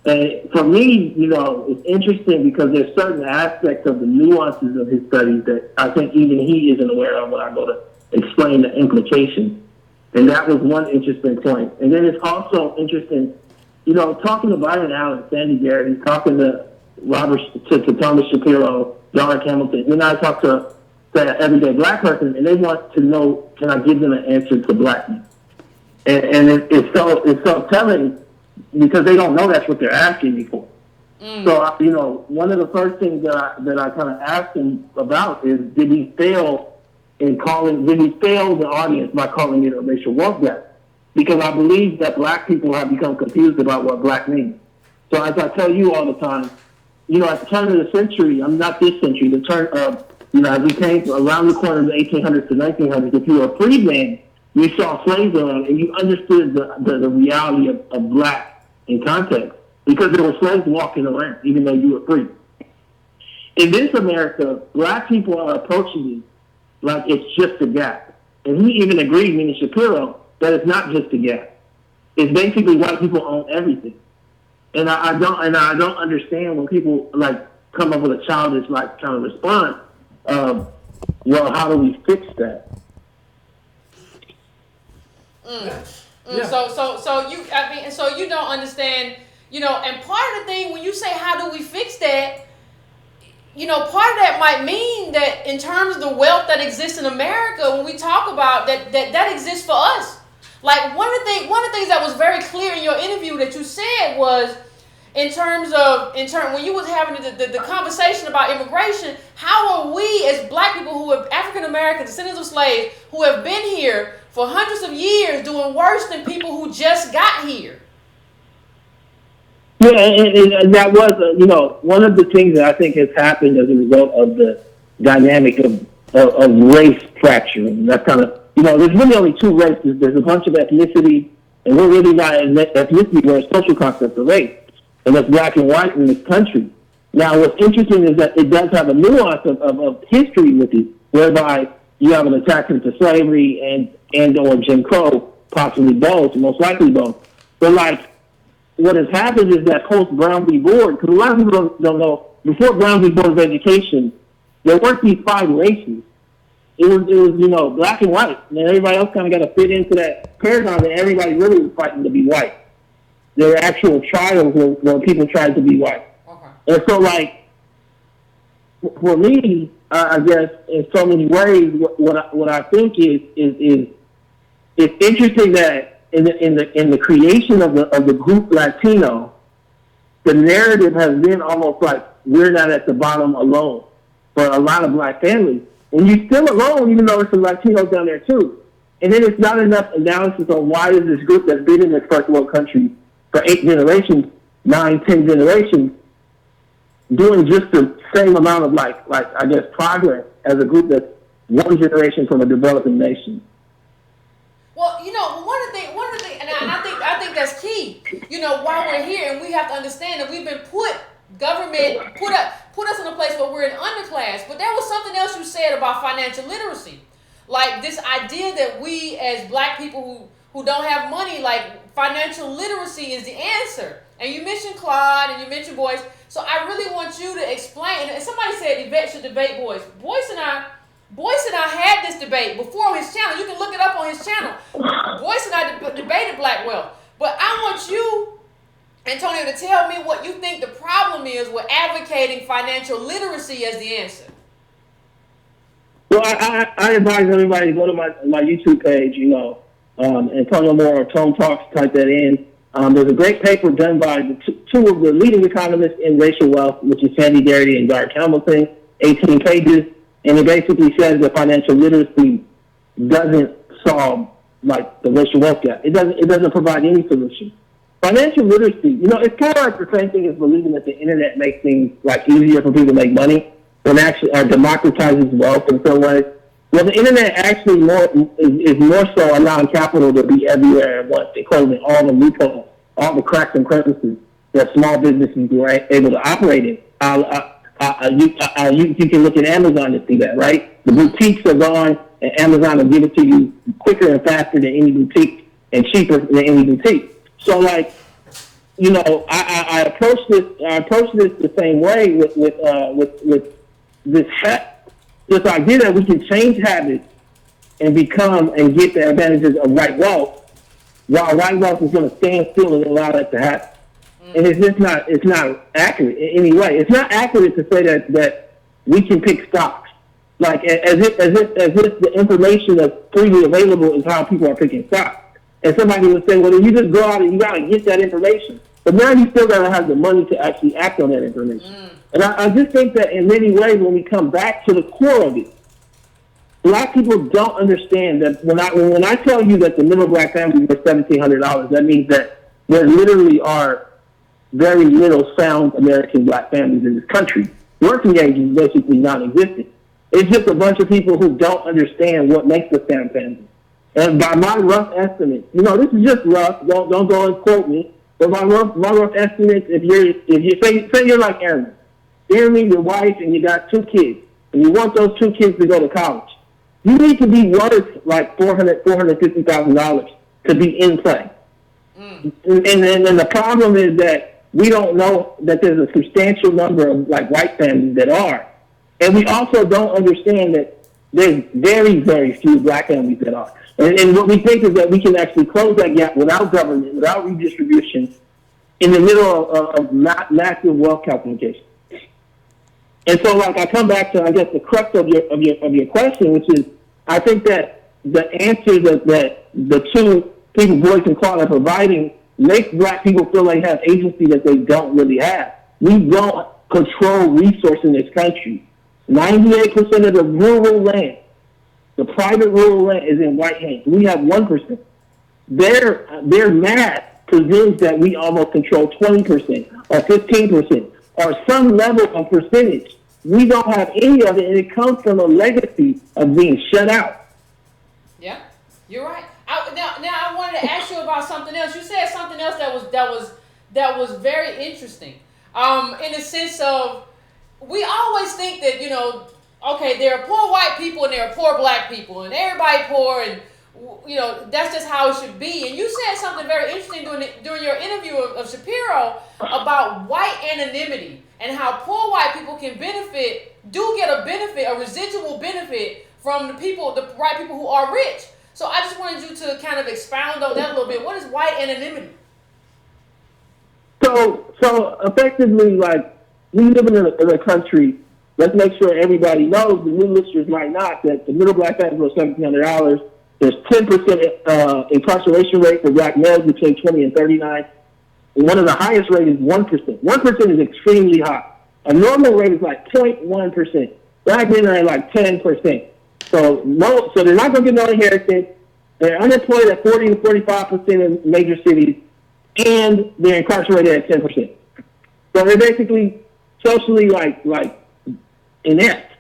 And for me, it's interesting because there's certain aspects of the nuances of his studies that I think even he isn't aware of when I go to explain the implications. And that was one interesting point. And then it's also interesting, talking to Byron Allen, Sandy Garrity, talking to Thomas Shapiro, Dara Hamilton. Then I talk to an everyday black person, and they want to know, can I give them an answer to blackness? And it's so telling because they don't know that's what they're asking me for. So, one of the first things that I kind of asked him about is, did he fail the audience by calling it a racial wealth gap? Because I believe that black people have become confused about what black means. So as I tell you all the time, at the turn of the century, not this century, the turn of, as we came around the corner of the 1800s to 1900s, if you were a freedman, you saw slaves around and you understood the reality of black in context because there were slaves walking around, even though you were free. In this America, black people are approaching it like it's just a gap. And he even agreed, meaning Shapiro, that it's not just a gap. It's basically white people own everything. And I don't understand when people come up with a childish kind of response. Well, how do we fix that? So you don't understand, and part of the thing when you say how do we fix that, part of that might mean that in terms of the wealth that exists in America, when we talk about that exists for us. Like one of the things that was very clear in your interview that you said was in terms when you was having the conversation about immigration, how are we as black people who are African Americans, descendants of slaves, who have been here for hundreds of years doing worse than people who just got here? Yeah, and that was, one of the things that I think has happened as a result of the dynamic of race fracturing. That's kind of, there's really only two races. There's a bunch of ethnicity, and we're really not in ethnicity, we're a social concept of race. And that's black and white in this country. Now, what's interesting is that it does have a nuance of history with it, whereby you have an attachment to slavery and or Jim Crow, possibly both, most likely both. But what has happened is that post Brown v. Board, because a lot of people don't know, before Brown v. Board of Education, there weren't these five races. It was black and white, and then everybody else kind of got to fit into that paradigm, and everybody really was fighting to be white. There were actual trials where people tried to be white. Okay. And so, for me, I guess in so many ways, what I think is it's interesting that in the creation of the group Latino, the narrative has been almost like we're not at the bottom alone for a lot of black families, and you're still alone, even though there's some Latinos down there too. And then it's not enough analysis on why is this group that's been in this first world country for 8 generations, 9, 10 generations, doing just the same amount of I guess progress as a group that's one generation from a developing nation. Well, one of the things, and I think that's key. While we're here, and we have to understand that we've been government put us in a place where we're an underclass. But there was something else you said about financial literacy, like this idea that we as black people who don't have money, financial literacy is the answer. And you mentioned Claude and you mentioned Boyce. So I really want you to explain. And somebody said Yvette should debate Boyce. Boyce and I had this debate before on his channel. You can look it up on his channel. Boyce and I debated black wealth. But I want you, Antonio, to tell me what you think the problem is with advocating financial literacy as the answer. Well, I advise everybody to go to my YouTube page, Antonio Moore or Tone Talks, type that in. There's a great paper done by two of the leading economists in racial wealth, which is Sandy Garrity and Garrett Hamilton, 18 pages, and it basically says that financial literacy doesn't solve like the racial wealth gap. It doesn't provide any solution. Financial literacy, it's kind of like the same thing as believing that the internet makes things like easier for people to make money, and actually democratizes wealth in some ways. Well, the internet actually is more so allowing capital to be everywhere at once. They're closing all the loopholes, all the cracks and crevices that small businesses were able to operate in. You can look at Amazon to see that, right? The boutiques are gone, and Amazon will give it to you quicker and faster than any boutique and cheaper than any boutique. So, I approach this the same way with this idea that we can change habits and become and get the advantages of white wealth, while white wealth is going to stand still and allow that to happen. And it's not accurate in any way. It's not accurate to say that we can pick stocks. Like as if the information that's freely available is how people are picking stocks. And somebody would say, well, then you just go out and you gotta get that information. But now you still gotta have the money to actually act on that information. And I just think that in many ways, when we come back to the core of it, black people don't understand that when I tell you that the middle black family was $1,700, that means that there literally are very little sound American black families in this country. Working age is basically non-existent. It's just a bunch of people who don't understand what makes a sound family. And by my rough estimates, this is just rough. Don't go and quote me. But my rough estimates, if you say you're like Aaron, your wife, and you got 2 kids, and you want those 2 kids to go to college, you need to be worth like $450,000 to be in play. And the problem is that we don't know that there's a substantial number of like white families that are, and we also don't understand that there's very, very few black families that are. And what we think is that we can actually close that gap without government, without redistribution, in the middle of massive wealth calculation. And so, I come back to, I guess, the crux of your question, which is, I think that the answer that the two people, Boyce and Clark, are providing makes black people feel like they have agency that they don't really have. We don't control resource in this country. 98% of the rural land, the private rural land, is in white hands. We have 1%. Their math presumes that we almost control 20% or 15% or some level of percentage. We don't have any of it, and it comes from a legacy of being shut out. Yeah, you're right. Now I wanted to ask you about something else. You said something else that was very interesting. In the sense of, we always think that, okay, there are poor white people and there are poor black people, and everybody poor, and that's just how it should be. And you said something very interesting during your interview of Shapiro about white anonymity and how poor white people get a residual benefit from the white people who are rich. So I just wanted you to kind of expound on that a little bit. What is white anonymity? So effectively, we live in a country. Let's make sure everybody knows, the new listeners might not, that the middle black family was $1,700. There's 10% incarceration rate for black males between 20 and 39. And one of the highest rates is 1%. 1% is extremely high. A normal rate is like 0.1%. Black men are at like 10%. So they're not going to get no inheritance. They're unemployed at 40 to 45% in major cities, and they're incarcerated at 10%. So they're basically socially like inept.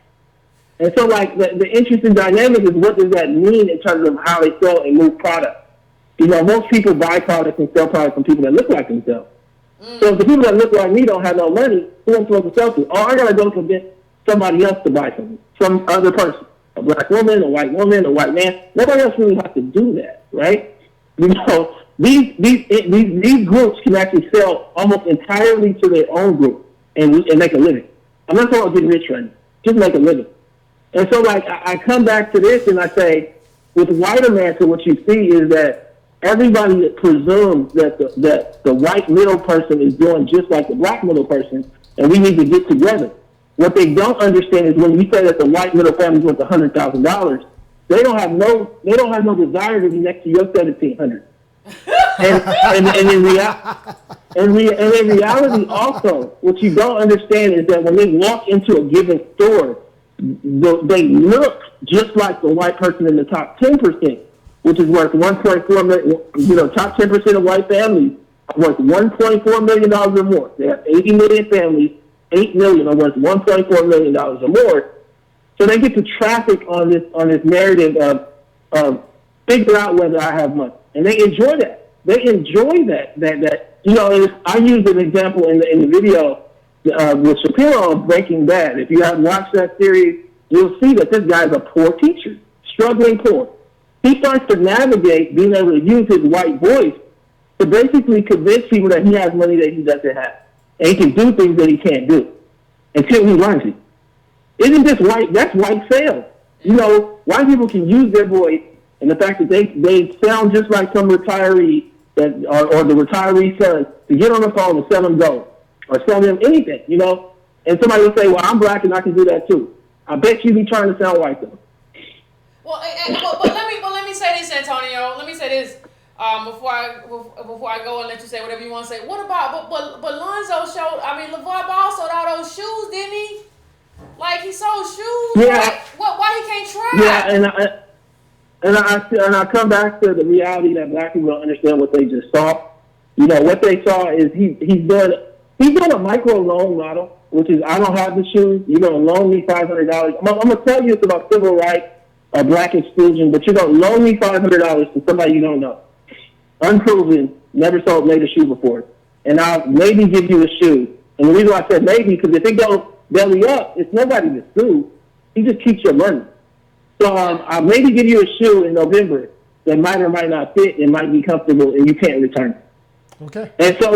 And so the interesting dynamic is, what does that mean in terms of how they sell and move products? Most people buy products and sell products from people that look like themselves. So if the people that look like me don't have no money, who am I supposed to sell to? Oh, I got to go convince somebody else to buy something, some other person. A black woman, a white man. Nobody else really has to do that, right? These groups can actually sell almost entirely to their own group. and make a living. I'm not talking about getting rich right now. Just make a living. And so, like, I come back to this and I say, with white America, what you see is that everybody presumes that the white middle person is doing just like the black middle person, and we need to get together. What they don't understand is when we say that the white middle family is worth $100,000, they don't have no desire to be next to your $1,700. And in reality, also, what you don't understand is that when they walk into a given store, they look just like the white person in the top 10%, which is worth $1.4 million. Top 10% of white families are worth $1.4 million or more. They have 80 million families. 8 million are worth $1.4 million or more. So they get to traffic on this narrative of figure out whether I have money, and they enjoy that. They enjoy that. I used an example in the video with Shapiro of Breaking Bad. If you haven't watched that series, you'll see that this guy's a poor teacher, struggling poor. He starts to navigate being able to use his white voice to basically convince people that he has money that he doesn't have. And he can do things that he can't do until he learns it. Isn't this white? That's white sales. White people can use their voice and the fact that they sound just like some retiree or the retiree son to get on the phone and sell them gold or sell them anything, And somebody will say, well, I'm black and I can do that too. I bet you be trying to sound white though. Well, but let me say this, Antonio. Let me say this. Before I go and let you say whatever you want to say. What about but Lonzo showed? LeVar Ball sold all those shoes, didn't he? Like he sold shoes. Yeah. Right? Why he can't try? Yeah, and I come back to the reality that black people don't understand what they just saw. What they saw is he's doing a micro loan model, which is I don't have the shoes. You're gonna loan me $500. I'm gonna tell you it's about civil rights or black exclusion, but you're gonna loan me $500 to somebody you don't know. Unproven, never made a shoe before. And I'll maybe give you a shoe. And the reason why I said maybe, because if it goes belly up, it's nobody to sue. He just keeps your money. So I'll maybe give you a shoe in November that might or might not fit and might be comfortable and you can't return it. Okay. And so,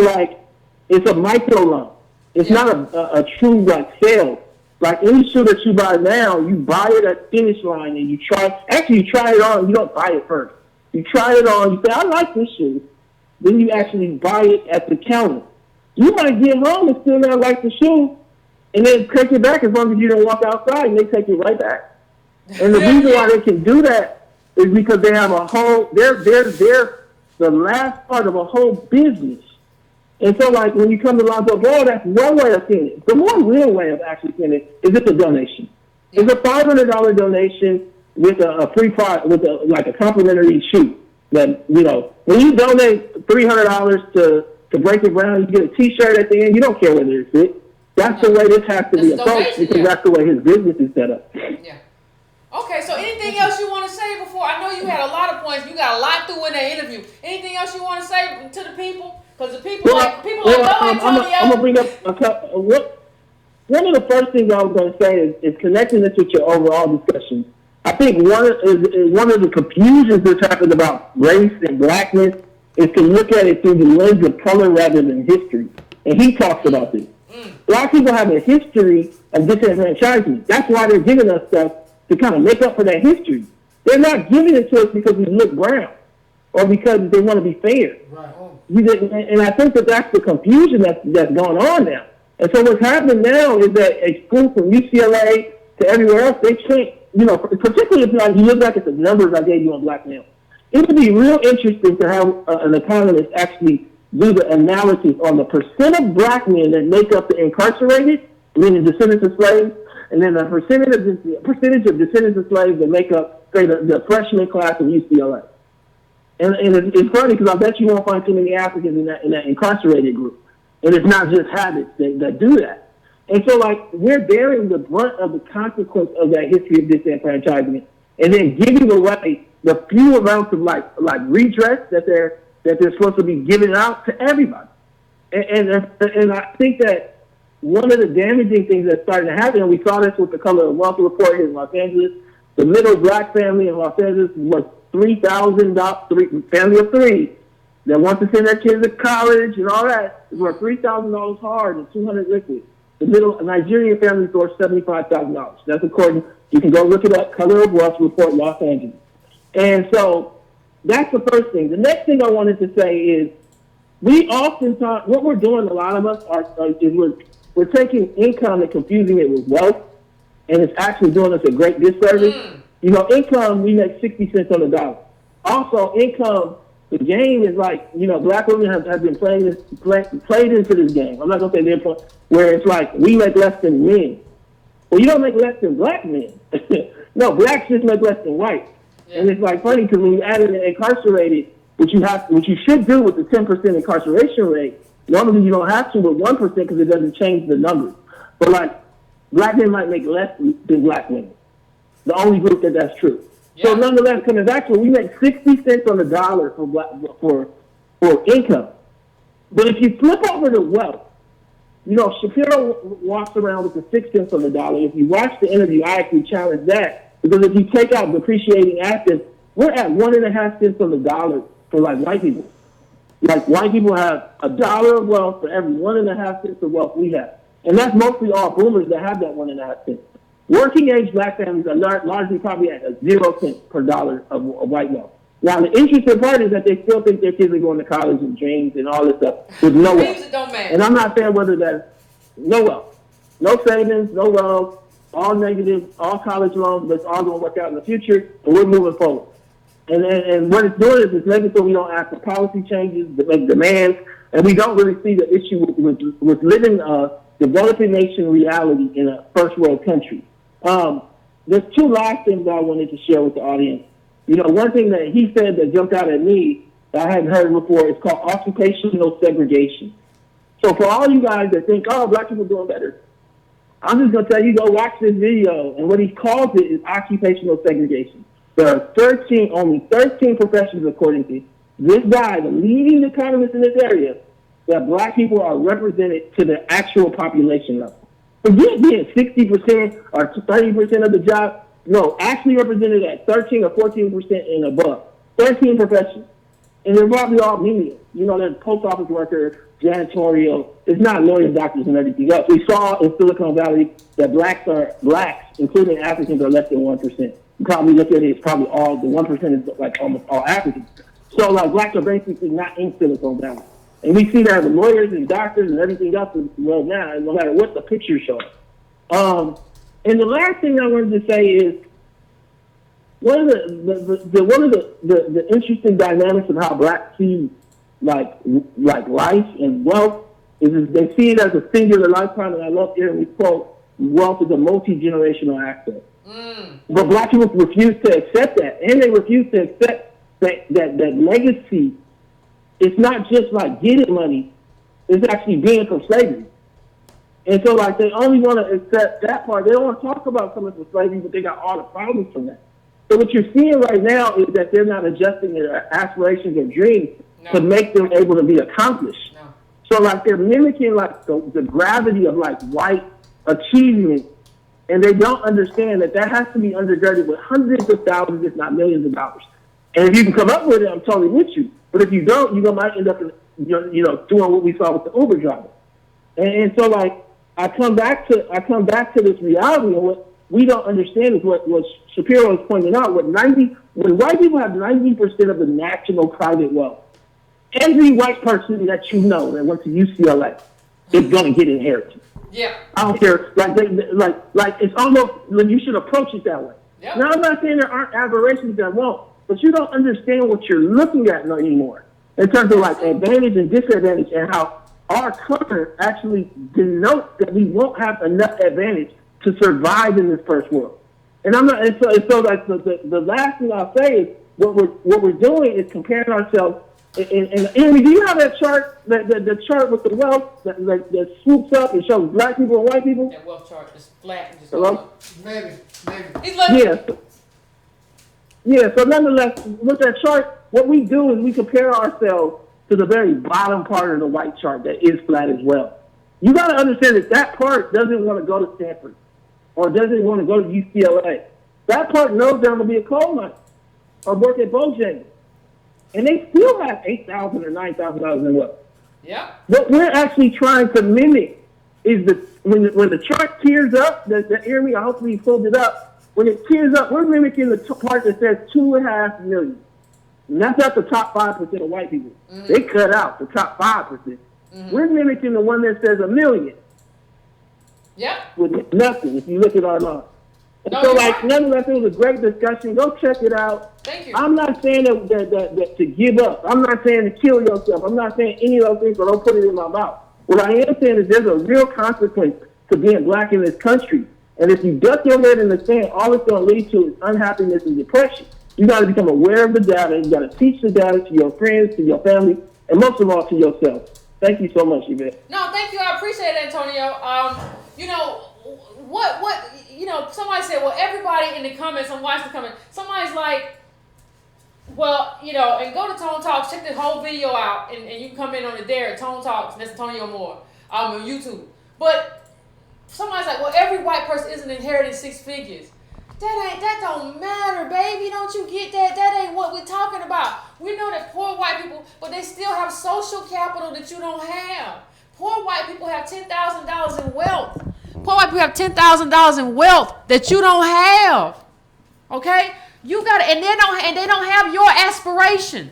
it's a micro loan. It's not a true, sale. Like any shoe that you buy now, you buy it at finish line and you try it on. You don't buy it first. You try it on, you say, I like this shoe. Then you actually buy it at the counter. You might get home and still not like the shoe, and then take it back as long as you don't walk outside, and they take it right back. And the reason why they can do that is because they have a whole, they're the last part of a whole business. And so, when you come to Lonzo Ball, that's one way of seeing it. The more real way of actually seeing it is it's a donation. It's a $500 donation with a free product, with a complimentary shoe. That when you donate $300 to Break It Brown, you get a T-shirt at the end. You don't care whether it's fit. That's the way this has to be approached because that's the way his business is set up. Yeah. Okay. So anything else you want to say before? I know you had a lot of points. You got a lot through in that interview. Anything else you want to say to the people? Because the people like Antonio. I'm gonna bring up a couple. One of the first things I was going to say is connecting this with your overall discussion. I think one of the confusions that's happened about race and blackness is to look at it through the lens of color rather than history. And he talks about this. Black people have a history of disenfranchisement. That's why they're giving us stuff to kind of make up for that history. They're not giving it to us because we look brown or because they want to be fair. Right. And I think that's the confusion that's going on now. And so what's happening now is that a school from UCLA to everywhere else, they can't, particularly if you look back at the numbers I gave you on black males, it would be real interesting to have an economist actually do the analysis on the percent of black men that make up the incarcerated, meaning descendants of slaves, and then the percentage of descendants of slaves that make up, say, the freshman class of UCLA. And it's funny because I bet you won't find too many Africans in that incarcerated group. And it's not just habits that do that. And so, we're bearing the brunt of the consequence of that history of disenfranchisement, and then giving away the few amounts of redress that they're supposed to be giving out to everybody. And I think that one of the damaging things that's starting to happen, and we saw this with the Color of Wealth report here in Los Angeles, the middle black family in Los Angeles was $3,000, family of three, that wants to send their kids to college and all that, is worth $3,000 hard and $200 liquid. the middle Nigerian family source $75,000. That's according. You can go look it up. Color of Wealth Report, Los Angeles. And so that's the first thing. The next thing I wanted to say is we oftentimes what we're doing. A lot of us is we're taking income and confusing it with wealth, and it's actually doing us a great disservice. You know, income, we make 60 cents on the dollar. Also, income, the game is like, you know, black women have been played into this game. I'm not going to say they're playing, where it's like we make less than men. Well, you don't make less than black men. No, blacks just make less than white. Yeah. And it's like funny because when you add in the incarcerated, what you should do with the 10% incarceration rate, normally you don't have to with 1% because it doesn't change the numbers. But like, black men might make less than black women. The only group that's true. Yeah. So nonetheless, coming back to it, we make 60 cents on the dollar for income. But if you flip over to wealth, you know, Shapiro walks around with the 6 cents on the dollar. If you watch the interview, I actually challenge that. Because if you take out depreciating assets, we're at 1.5 cents on the dollar for like white people. Like white people have $1 of wealth for every 1.5 cents of wealth we have. And that's mostly all boomers that have that 1.5 cents. Working age black families are largely probably at 0 cents per dollar of white wealth. Now, the interesting part is that they still think their kids are going to college and dreams and all this stuff with no wealth. And I'm not saying whether that's no wealth, no savings, no wealth, all negative, all college loans, but it's all going to work out in the future, and we're moving forward. And what it's doing is it's making sure we don't ask for policy changes, make demands, and we don't really see the issue with living a developing nation reality in a first world country. There's two last things I wanted to share with the audience. You know, one thing that he said that jumped out at me that I hadn't heard before is called occupational segregation. So for all you guys that think, oh, black people are doing better, I'm just going to tell you, go watch this video, and what he calls it is occupational segregation. There are only 13 professions, according to this guy, the leading economist in this area, that black people are represented to the actual population level. Forget being 60% or 30% of the job. No, actually represented at 13 or 14% and above. 13 professions. And they're probably all menial. You know, there's post office worker, janitorial. It's not lawyers, doctors, and everything else. We saw in Silicon Valley that blacks, including Africans, are less than 1%. You probably look at it, it's probably all, the 1% is like almost all Africans. So like blacks are basically not in Silicon Valley. And we see that with lawyers and doctors and everything else in the world now, no matter what the picture shows. And the last thing I wanted to say is one of the interesting dynamics of how blacks see like life and wealth is they see it as a singular lifetime. And I love hearing we quote, "Wealth is a multi-generational asset." But black people refuse to accept that, and they refuse to accept that legacy. It's not just like getting money; it's actually being from slavery. And so, like, they only want to accept that part. They don't want to talk about coming from slavery, but they got all the problems from that. So what you're seeing right now is that they're not adjusting their aspirations or dreams to make them able to be accomplished. So, like, they're mimicking, like, the gravity of, like, white achievement, and they don't understand that has to be undergirded with hundreds of thousands, if not millions of dollars. And if you can come up with it, I'm totally with you. But if you don't, you might end up, doing what we saw with the Uber driver. And so, like, I come back to this reality, and what we don't understand is what Shapiro is pointing out. When white people have 90% of the national private wealth, every white person that you know that went to UCLA is going to get inheritance. Yeah. I don't care. Like it's almost like you should approach it that way. Yep. Now, I'm not saying there aren't aberrations that won't, but you don't understand what you're looking at anymore in terms of like advantage and disadvantage, and how our color actually denotes that we won't have enough advantage to survive in this first world. And I'm not. And so like the last thing I'll say is what we're doing is comparing ourselves. And Amy, do you have that chart, the chart with the wealth that swoops up and shows black people and white people? That wealth chart is flat and just Hello? Maybe. He's like, Yeah. So nonetheless, with that chart, what we do is we compare ourselves to the very bottom part of the white chart that is flat as well. You got to understand that part doesn't want to go to Stanford or doesn't want to go to UCLA. That part knows they're going to be a coal miner or work at Bojangles. And they still have $8,000 or $9,000 in wealth. Yeah. What we're actually trying to mimic is when the chart tears up, the area, hopefully you pulled it up. When it tears up, we're mimicking the part that says 2.5 million. And that's not the top 5% of white people. Mm-hmm. They cut out the top 5%. Mm-hmm. We're mimicking the one that says 1 million. Yep. With nothing, if you look at our law. No, so, like, nonetheless, it was a great discussion. Go check it out. Thank you. I'm not saying that to give up. I'm not saying to kill yourself. I'm not saying any of those things, so don't put it in my mouth. What I am saying is there's a real consequence to being black in this country. And if you duck your head in the sand, all it's going to lead to is unhappiness and depression. You got to become aware of the data. You got to teach the data to your friends, to your family, and most of all to yourself. Thank you so much, Yvette. No, thank you. I appreciate it, Antonio. You know, somebody said, well, everybody in the comments, I'm watching the comments, somebody's like, well, and go to Tone Talks, check the whole video out, and you can come in on it there, Tone Talks, and that's Antonio Moore, on YouTube. But somebody's like, well, every white person isn't inheriting 6 figures. That don't matter, baby. Don't you get that? That ain't what we're talking about. We know that poor white people, but they still have social capital that you don't have. Poor white people have $10,000 in wealth. Poor white people have $10,000 in wealth that you don't have. Okay? You got it, and they don't have your aspiration.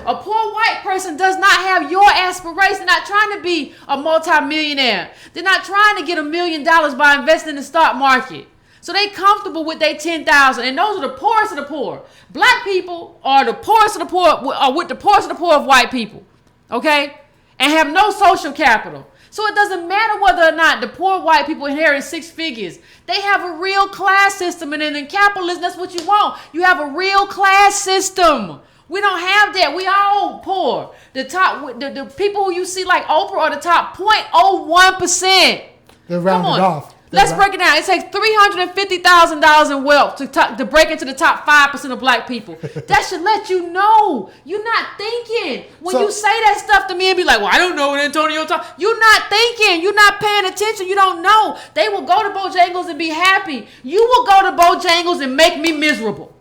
A poor white person does not have your aspiration. They're not trying to be a multimillionaire. They're not trying to get $1 million by investing in the stock market. So they comfortable with their 10,000, and those are the poorest of the poor. Black people are the poorest of the poor, are with the poorest of the poor of white people, okay, and have no social capital. So it doesn't matter whether or not the poor white people inherit 6 figures. They have a real class system, and in capitalism, that's what you want. You have a real class system. We don't have that. We all poor. The people who you see like Oprah are the top 0.01%. They're rounded off. Let's break it down. It takes $350,000 in wealth to break into the top 5% of black people. That should let you know. You're not thinking. When you say that stuff to me and be like, well, I don't know what Antonio talks. You're not thinking. You're not paying attention. You don't know. They will go to Bojangles and be happy. You will go to Bojangles and make me miserable.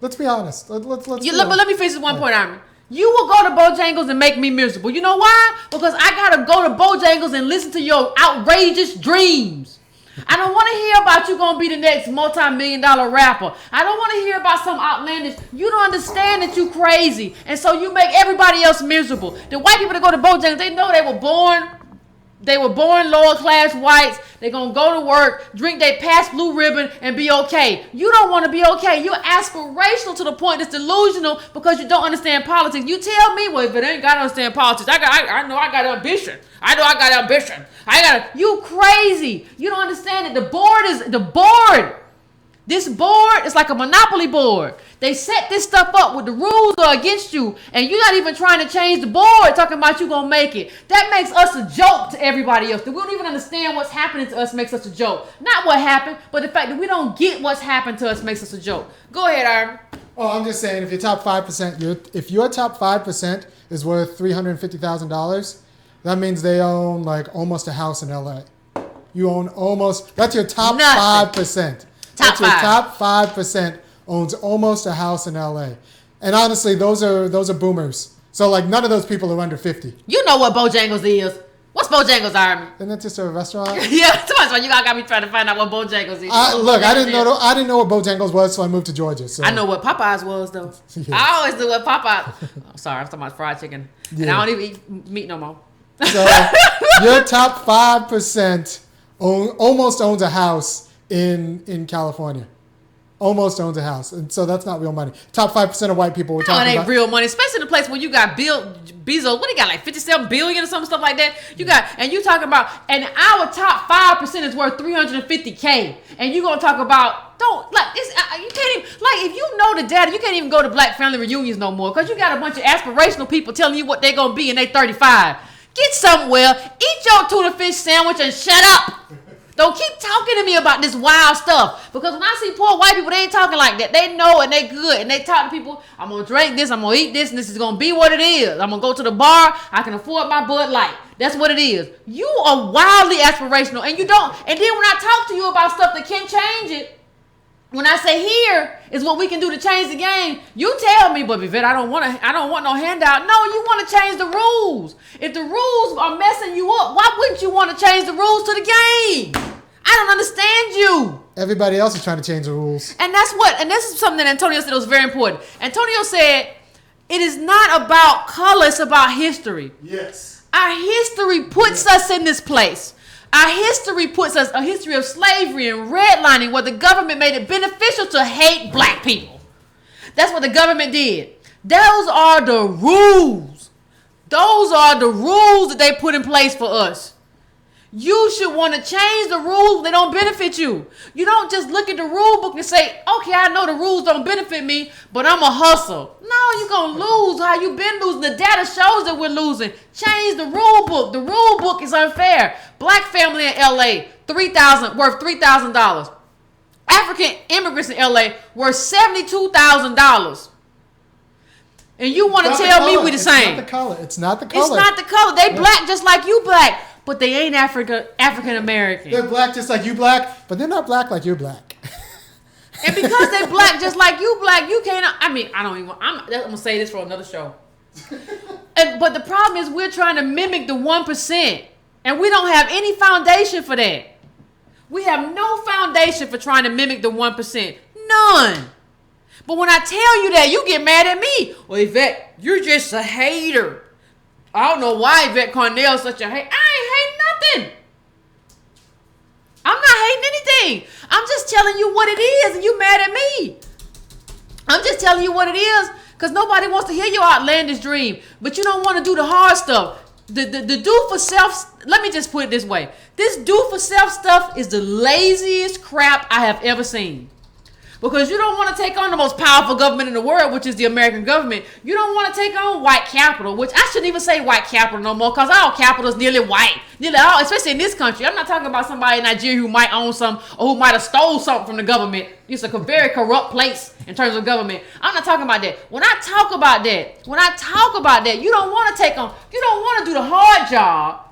Let's be honest. Let me finish this one point, Armin. You will go to Bojangles and make me miserable. You know why? Because I got to go to Bojangles and listen to your outrageous dreams. I don't want to hear about you going to be the next multi-million-dollar rapper. I don't want to hear about some outlandish. You don't understand that you crazy. And so you make everybody else miserable. The white people that go to Bojangles, they know they were born lower class whites. They're going to go to work, drink their past blue ribbon, and be okay. You don't want to be okay. You're aspirational to the point that's delusional because you don't understand politics. You tell me, well, if it ain't got to understand politics, I know I got ambition. I know I got ambition. You crazy. You don't understand it. The board. This board is like a monopoly board. They set this stuff up with the rules are against you, and you're not even trying to change the board, talking about you gonna make it. That makes us a joke to everybody else. That we don't even understand what's happening to us makes us a joke. Not what happened, but the fact that we don't get what's happened to us makes us a joke. Go ahead, Aaron. Oh, I'm just saying, if your top 5%, if your top 5% is worth $350,000, that means they own like almost a house in LA. You own almost. That's your top 5%. Top 5% owns almost a house in LA. And honestly, those are boomers. So like none of those people are under 50. You know what Bojangles is. What's Bojangles, Army? Isn't that just a restaurant? Yeah, too much. You got me trying to find out what Bojangles is. I didn't know what Bojangles was, so I moved to Georgia. So. I know what Popeyes was though. Yeah. I always knew what Popeyes. Oh, sorry, I'm talking about fried chicken. Yeah. And I don't even eat meat no more. So your top 5% almost owns a house in California. Almost owns a house. And so that's not real money. Top 5% of white people we're talking about. It ain't real money, especially in a place where you got Bezos. What do you got, like 57 billion or some stuff like that? You talking about, and our top 5% is worth $350K. And you gonna talk about, you can't even, like, if you know the data, you can't even go to black family reunions no more because you got a bunch of aspirational people telling you what they're gonna be and they 35. Get somewhere, eat your tuna fish sandwich and shut up. Don't keep talking to me about this wild stuff. Because when I see poor white people, they ain't talking like that. They know and they good. And they talk to people, I'm going to drink this, I'm going to eat this, and this is going to be what it is. I'm going to go to the bar, I can afford my Bud Light. That's what it is. You are wildly aspirational. And you don't. And then when I talk to you about stuff that can change it, When I say here is what we can do to change the game, you tell me, but Yvette, I don't want no handout. No, you want to change the rules. If the rules are messing you up, why wouldn't you want to change the rules to the game? I don't understand you. Everybody else is trying to change the rules. And this is something that Antonio said was very important. Antonio said, it is not about color, it's about history. Yes. Our history puts us in this place. Our history puts us a history of slavery and redlining where the government made it beneficial to hate black people. That's what the government did. Those are the rules. Those are the rules that they put in place for us. You should want to change the rules when they don't benefit you. You don't just look at the rule book and say, okay, I know the rules don't benefit me, but I'm a hustle. No, you're going to lose how you've been losing. The data shows that we're losing. Change the rule book. The rule book is unfair. Black family in LA, worth $3,000. African immigrants in LA worth $72,000. And you want to tell me we the same. It's not the color. It's not the color. It's not the color. They black just like you black. But they ain't African American. They're black just like you black, but they're not black like you're black. And because they black just like you black, you can't. I'm gonna say this for another show. But the problem is we're trying to mimic the 1%, and we don't have any foundation for that. We have no foundation for trying to mimic the 1%. None. But when I tell you that, you get mad at me. Well, Yvette, you're just a hater. I don't know why Yvette Carnell is such a hater. I ain't hating nothing. I'm not hating anything. I'm just telling you what it is, and you mad at me. I'm just telling you what it is, because nobody wants to hear your outlandish dream. But you don't want to do the hard stuff. The do for self, let me just put it this way. This do for self stuff is the laziest crap I have ever seen. Because you don't want to take on the most powerful government in the world, which is the American government. You don't want to take on white capital, which I shouldn't even say white capital no more, because all capital is nearly white. Nearly all, especially in this country. I'm not talking about somebody in Nigeria who might own some, or who might have stole something from the government. It's a very corrupt place in terms of government. I'm not talking about that. When I talk about that, you don't want to do the hard job.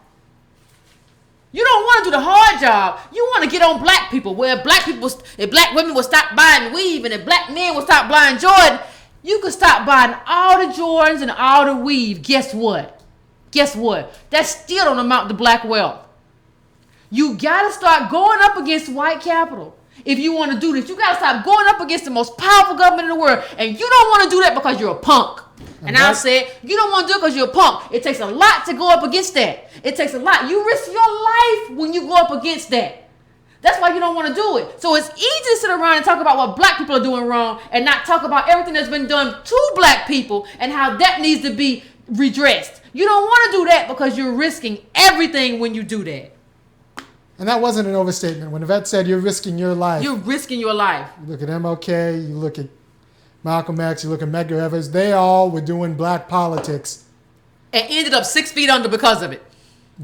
You don't want to do the hard job. You want to get on black people. Where if black women would stop buying weave, and if black men would stop buying Jordan, you could stop buying all the Jordans and all the weave. Guess what? That still don't amount to black wealth. You got to start going up against white capital. If you want to do this, you got to stop going up against the most powerful government in the world. And you don't want to do that because you're a punk. And I said, you don't want to do it because you're a punk. It takes a lot to go up against that. It takes a lot. You risk your life when you go up against that. That's why you don't want to do it. So it's easy to sit around and talk about what black people are doing wrong and not talk about everything that's been done to black people and how that needs to be redressed. You don't want to do that because you're risking everything when you do that. And that wasn't an overstatement. When Yvette said you're risking your life. You're risking your life. You look at MLK, you look at Malcolm X, you look at Medgar Evers, they all were doing black politics. And ended up 6 feet under because of it.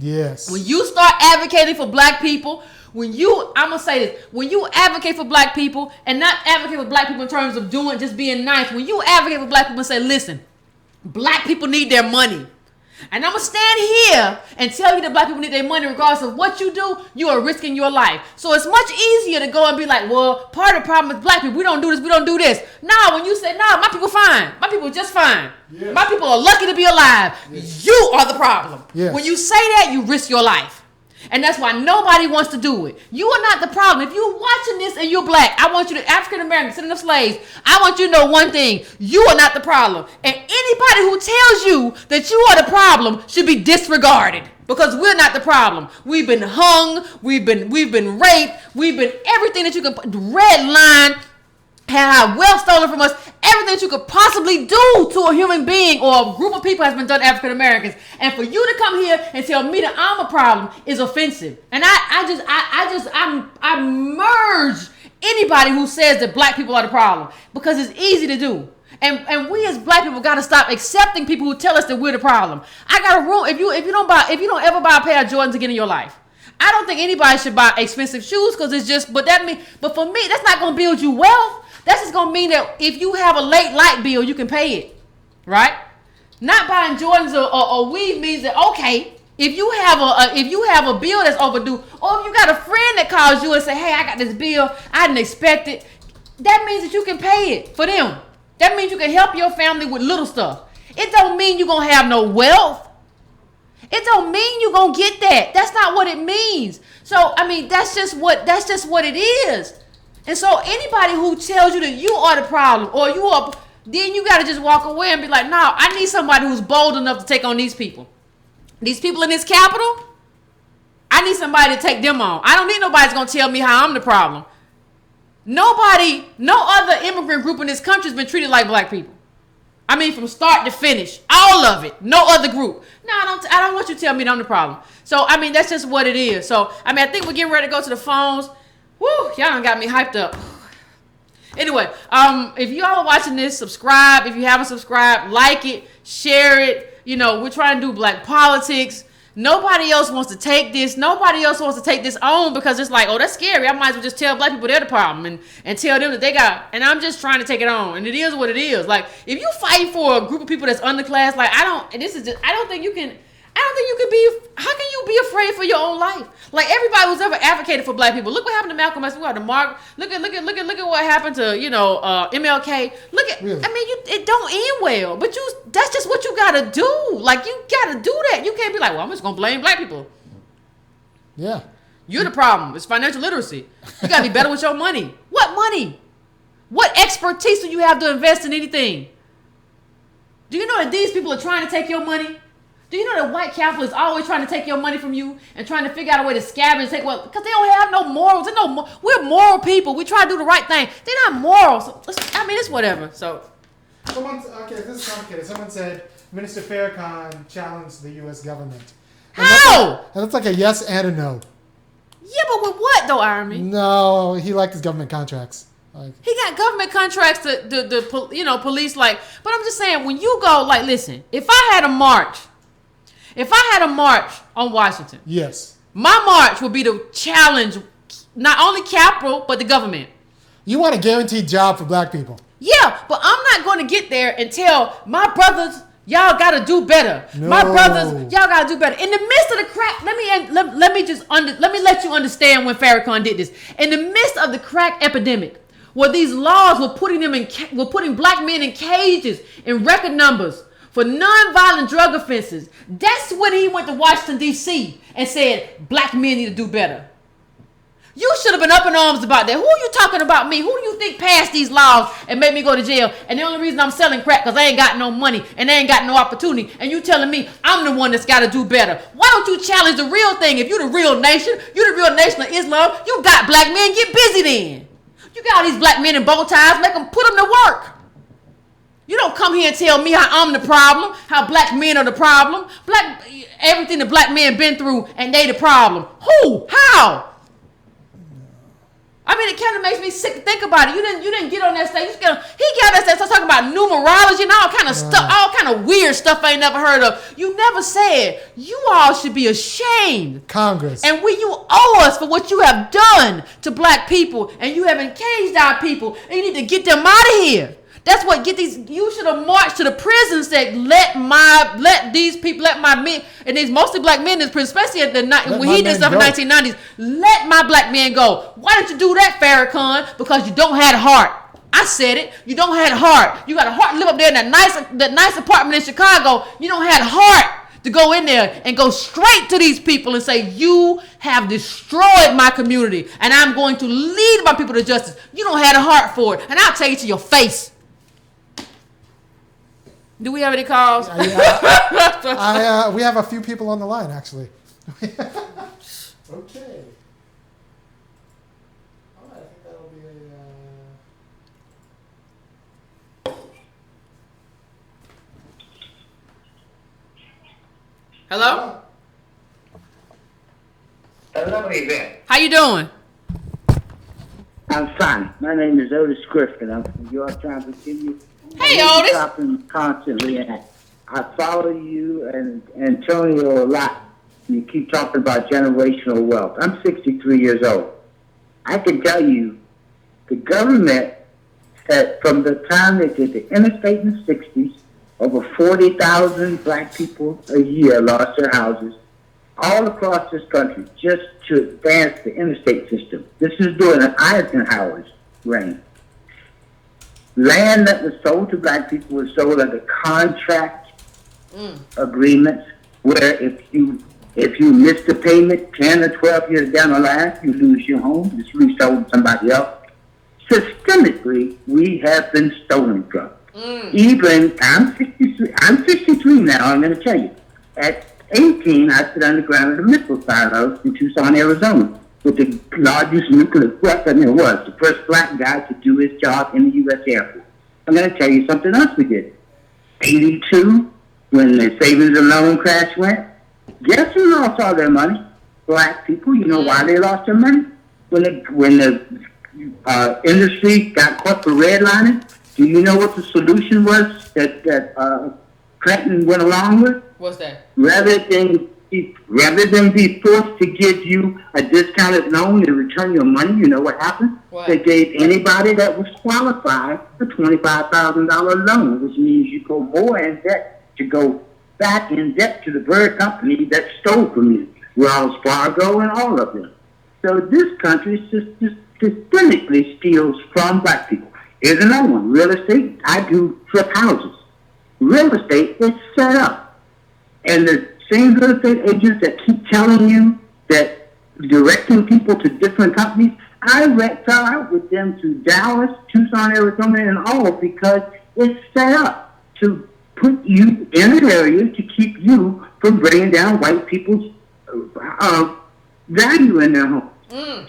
Yes. When you start advocating for black people, I'm going to say this, when you advocate for black people, and not advocate for black people in terms of just being nice, when you advocate for black people and say, listen, black people need their money. And I'm going to stand here and tell you that black people need their money regardless of what you do, you are risking your life. So it's much easier to go and be like, well, part of the problem is black people. We don't do this, we don't do this. Nah, when you say, nah, my people fine. My people just fine. Yes. My people are lucky to be alive. Yes. You are the problem. Yes. When you say that, you risk your life. And that's why nobody wants to do it. You are not the problem. If you're watching this and you're black, I want you to, African Americans, descendants of slaves, I want you to know one thing. You are not the problem. And anybody who tells you that you are the problem should be disregarded. Because we're not the problem. We've been hung, we've been raped, we've been everything that you can, red line, had our wealth stolen from us. Everything that you could possibly do to a human being or a group of people has been done to African Americans. And for you to come here and tell me that I'm a problem is offensive. And I merge anybody who says that black people are the problem, because it's easy to do. And we as black people got to stop accepting people who tell us that we're the problem. I got a rule. If you don't ever buy a pair of Jordans again in your life, I don't think anybody should buy expensive shoes, because it's just, but for me, that's not going to build you wealth. That's just going to mean that if you have a late light bill, you can pay it, right? Not buying Jordans or weave means that, okay, if you have a bill that's overdue, or if you got a friend that calls you and say, hey, I got this bill, I didn't expect it, that means that you can pay it for them. That means you can help your family with little stuff. It don't mean you're going to have no wealth. It don't mean you're going to get that. That's not what it means. So, I mean, that's just what it is. And so anybody who tells you that you are the problem or you are, then you got to just walk away and be like, no, I need somebody who's bold enough to take on these people. These people in this Capitol, I need somebody to take them on. I don't need nobody that's going to tell me how I'm the problem. Nobody, no other immigrant group in this country has been treated like black people. I mean, from start to finish, all of it. No other group. No, I don't want you to tell me that I'm the problem. So, I mean, that's just what it is. So, I mean, I think we're getting ready to go to the phones. Woo, y'all done got me hyped up. Anyway, if you all are watching this, subscribe. If you haven't subscribed, like it, share it. You know, we're trying to do black politics. Nobody else wants to take this. Nobody else wants to take this on because it's like, oh, that's scary. I might as well just tell black people they're the problem and tell them that they got. And I'm just trying to take it on. And it is what it is. Like, if you fight for a group of people that's underclass, like, I don't think you can be, how can you be afraid for your own life? Like, everybody who's ever advocated for black people. Look what happened to Malcolm X. Look at what happened to, MLK. Really? I mean, it don't end well, but that's just what you gotta do. Like, you gotta do that. You can't be like, well, I'm just gonna blame black people. Yeah. You're the problem. It's financial literacy. You gotta be better with your money. What money? What expertise do you have to invest in anything? Do you know that these people are trying to take your money? Do you know that white capitalists are always trying to take your money from you and trying to figure out a way to scab and take because they don't have no morals. We're moral people. We try to do the right thing. They're not moral. So, I mean, it's whatever. So, this is complicated. Someone said Minister Farrakhan challenged the U.S. government. How? That's like a yes and a no. Yeah, but with what though, Army? No, he liked his government contracts. He got government contracts to police. Like, but I'm just saying, when you go, like, listen, if I had a march on Washington, yes, my march would be to challenge not only Capitol but the government. You want a guaranteed job for black people? Yeah, but I'm not going to get there and tell my brothers, y'all got to do better. No. My brothers, y'all got to do better. In the midst of the crack, let me let you understand when Farrakhan did this. In the midst of the crack epidemic, where these laws were putting black men in cages in record numbers for nonviolent drug offenses. That's when he went to Washington, D.C. and said, black men need to do better. You should have been up in arms about that. Who are you talking about me? Who do you think passed these laws and made me go to jail? And the only reason I'm selling crack because I ain't got no money and I ain't got no opportunity. And you telling me I'm the one that's got to do better. Why don't you challenge the real thing? If you the real nation, you the real nation of Islam, you got black men, get busy then. You got all these black men in bow ties, make them put them to work. You don't come here and tell me how I'm the problem, how black men are the problem. Everything the black men been through and they the problem. Who? How? I mean, it kind of makes me sick to think about it. You didn't get on that stage. He got on that stage talking about numerology and all kind of stuff, all kind of weird stuff I ain't never heard of. You never said you all should be ashamed. Congress. And you owe us for what you have done to black people, and you have encaged our people, and you need to get them out of here. That's what you should have marched to the prison and said, let these people, let my men, and these mostly black men in this prison, especially when he did stuff in the 1990s, let my black men go. Why didn't you do that, Farrakhan? Because you don't have heart. I said it. You don't have heart. You got a heart to live up there in that nice apartment in Chicago. You don't have heart to go in there and go straight to these people and say, you have destroyed my community and I'm going to lead my people to justice. You don't have a heart for it. And I'll tell you to your face. Do we have any calls? We have a few people on the line, actually. Okay. All right, I think that'll be Hello? Hello, Yvette. How you doing? I'm fine. My name is Otis Griffin. I'm from Yorktown, Virginia. Hey, Otis. Constantly, and I follow you and Antonio a lot. You keep talking about generational wealth. I'm 63 years old. I can tell you, the government, from the time they did the interstate in the 60s, over 40,000 black people a year lost their houses all across this country just to advance the interstate system. This is during Eisenhower's reign. Land that was sold to black people was sold under contract agreements where if you miss the payment 10 or 12 years down the line, you lose your home. It's resold to somebody else. Systemically, we have been stolen from. Even, I'm 63 now, I'm going to tell you. At 18, I sit underground at a missile silos in Tucson, Arizona, with the largest nuclear weapon there was, the first black guy to do his job in the U.S. Air Force. I'm going to tell you something else we did. 82, when the savings and loan crash went, guess who lost all their money? Black people. You know why they lost their money? When the industry got caught for redlining, do you know what the solution was that Clinton went along with? What's that? Rather than be forced to give you a discounted loan and return your money, you know what happened? What? They gave anybody that was qualified a $25,000 loan, which means you go more in debt to go back in debt to the very company that stole from you, Wells Fargo and all of them. So this country systemically steals from black people. Here's another one. Real estate. I do flip houses. Real estate is set up. And the same real estate agents that keep telling you that directing people to different companies, I fell out with them to Dallas, Tucson, Arizona, and all because it's set up to put you in an area to keep you from bringing down white people's value in their homes.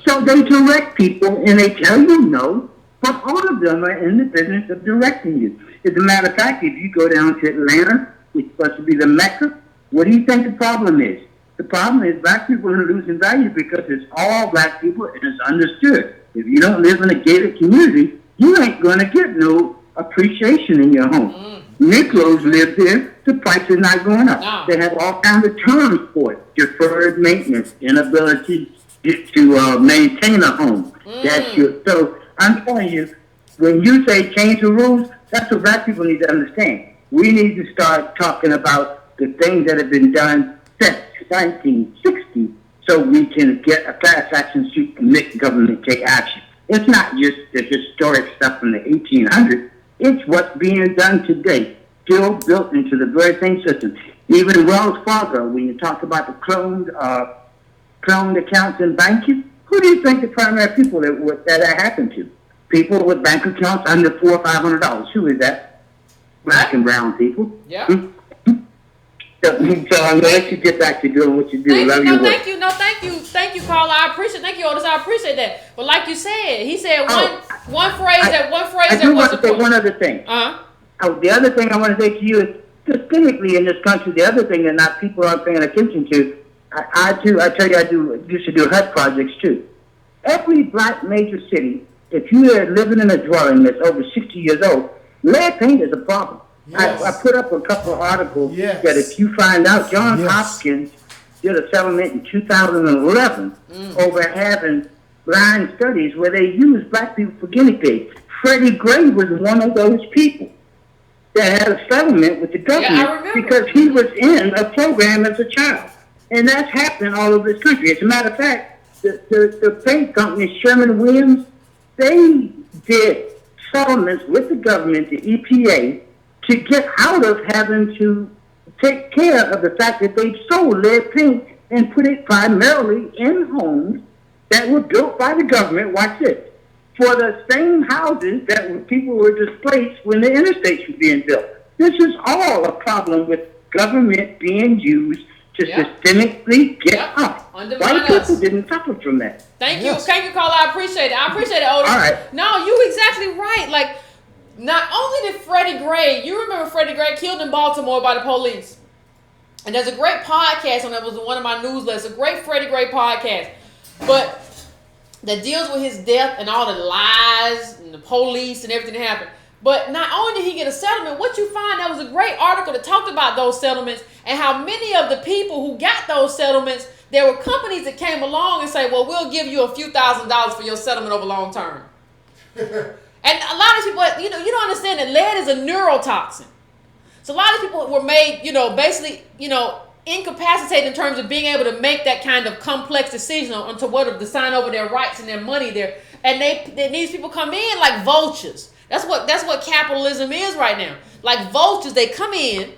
So they direct people and they tell you no, but all of them are in the business of directing you. As a matter of fact, if you go down to Atlanta, it's supposed to be the Mecca, what do you think the problem is? The problem is black people are losing value because it's all black people and it's understood. If you don't live in a gated community, you ain't going to get no appreciation in your home. Negroes live there, the price is not going up. No. They have all kinds of terms for it. Deferred maintenance, inability to maintain a home. So I'm telling you, when you say change the rules, that's what black people need to understand. We need to start talking about the things that have been done since 1960 so we can get a class action suit and make the government take action. It's not just the historic stuff from the 1800s. It's what's being done today, still built into the very same system. Even Wells Fargo, when you talk about the cloned accounts in banking, who do you think the primary people that happened to? People with bank accounts under $400 or $500. Who is that? Black and brown people. Yeah. So I'm going to let you get back to doing what you do. Thank you, Carla. I appreciate. Thank you, Otis. I appreciate that. But like you said, he said one phrase. I do want to say one other thing. The other thing I want to say to you is systemically in this country. The other thing that people aren't paying attention to. I used to do HUD projects too. Every black major city, if you are living in a dwelling that's over 60 years old, lead paint is a problem. Yes. I put up a couple of articles that if you find out, Johns Hopkins did a settlement in 2011 over having blind studies where they used black people for guinea pigs. Freddie Gray was one of those people that had a settlement with the government because he was in a program as a child. And that's happening all over this country. As a matter of fact, the paint company, Sherman-Williams, they did settlements with the government, the EPA, to get out of having to take care of the fact that they sold lead paint and put it primarily in homes that were built by the government, watch this, for the same houses that people were displaced when the interstates were being built. This is all a problem with government being used to systemically get up. White people didn't suffer from that. Thank you, Carla. I appreciate it. Otis. All right. No, you exactly right. Like, not only did Freddie Gray, you remember Freddie Gray killed in Baltimore by the police, and there's a great podcast on that. Was one of my newsletters. A great Freddie Gray podcast, but that deals with his death and all the lies and the police and everything that happened. But not only did he get a settlement, what you find, that was a great article that talked about those settlements and how many of the people who got those settlements, there were companies that came along and say, well, we'll give you a few $1,000s for your settlement over long term. And a lot of people, you don't understand that lead is a neurotoxin. So a lot of people were made, basically, incapacitated in terms of being able to make that kind of complex decision on to what to sign over their rights and their money there. And these people come in like vultures. That's what capitalism is right now. Like vultures, they come in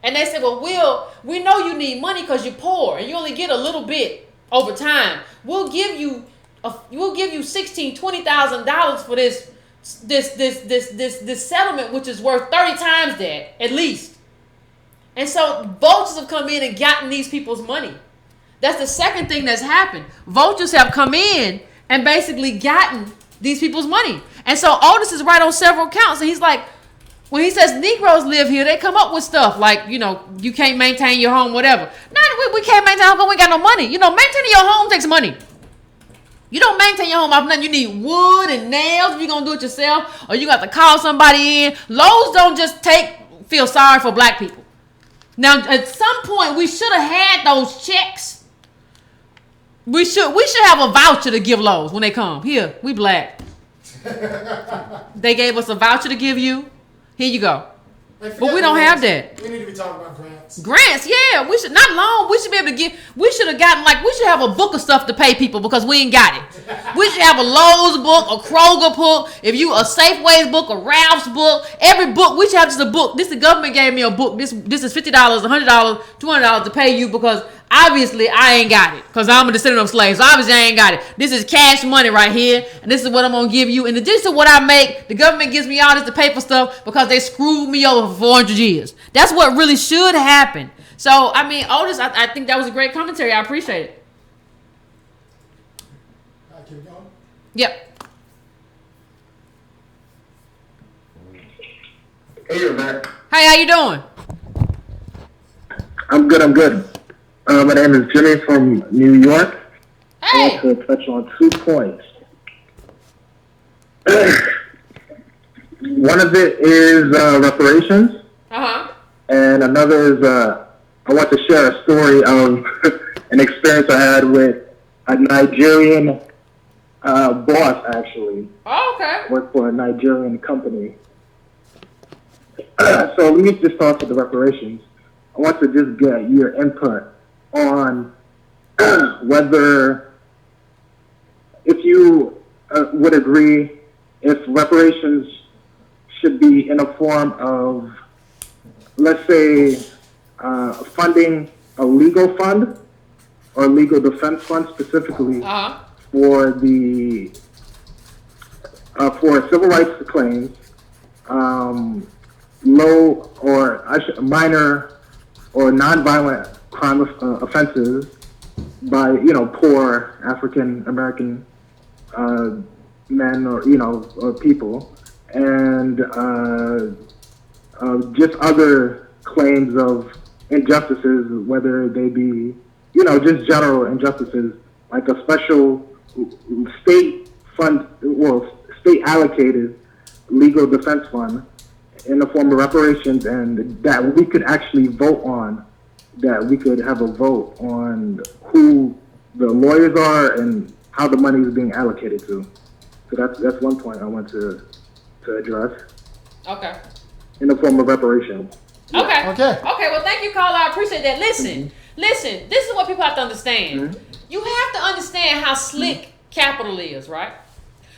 and they say, well, we know you need money because you're poor and you only get a little bit over time. We'll give you $16,000, $20,000 for this settlement, which is worth 30 times that at least. And so vultures have come in and gotten these people's money. That's the second thing that's happened. Vultures have come in and basically gotten these people's money. And so Otis is right on several counts. And he's like, when he says Negroes live here, they come up with stuff like, you can't maintain your home, whatever. No, we can't maintain our home, we got no money. Maintaining your home takes money. You don't maintain your home off nothing. You need wood and nails if you're going to do it yourself, or you got to call somebody in. Lowe's don't just feel sorry for black people. Now, at some point, we should have had those checks. We should have a voucher to give Lowe's when they come. Here, we black. They gave us a voucher to give you. Here you go. But we don't have that. We need to be talking about grants. Grants, yeah. We should not loan. We should be able to get. We should have gotten we should have a book of stuff to pay people because we ain't got it. We should have a Lowe's book, a Kroger book, if you a Safeway's book, a Ralph's book. Every book we should have just a book. The government gave me a book. This is $50, $100, $200 to pay you because obviously I ain't got it because I'm a descendant of slaves. So obviously I ain't got it. This is cash money right here, and this is what I'm gonna give you. In addition to what I make, the government gives me all this to pay for stuff because they screwed me over for 400 years. That's what really should happen. So I mean, Otis, I think that was a great commentary. I appreciate it. Keep going. Yep. Hey, Yvette. Hey, how you doing? I'm good. My name is Jimmy from New York. Hey. I want to touch on 2 points. One of it is reparations. And another is I want to share a story of an experience I had with a Nigerian boss, actually. Oh, okay. Worked for a Nigerian company. So let me just start with the reparations. I want to just get your input on whether, if you would agree, if reparations should be in a form of, let's say, funding a legal fund or a legal defense fund specifically for the for civil rights claims, low or minor or nonviolent crime offenses by poor African American men or people, and just other claims of injustices, whether they be just general injustices, like a special state allocated legal defense fund in the form of reparations, and that we could actually vote on, that we could have a vote on who the lawyers are and how the money is being allocated to. So that's one point I want to address. Okay. In the form of reparations. Okay. Well, thank you, Carl. I appreciate that. Listen. This is what people have to understand. You have to understand how slick capital is, right?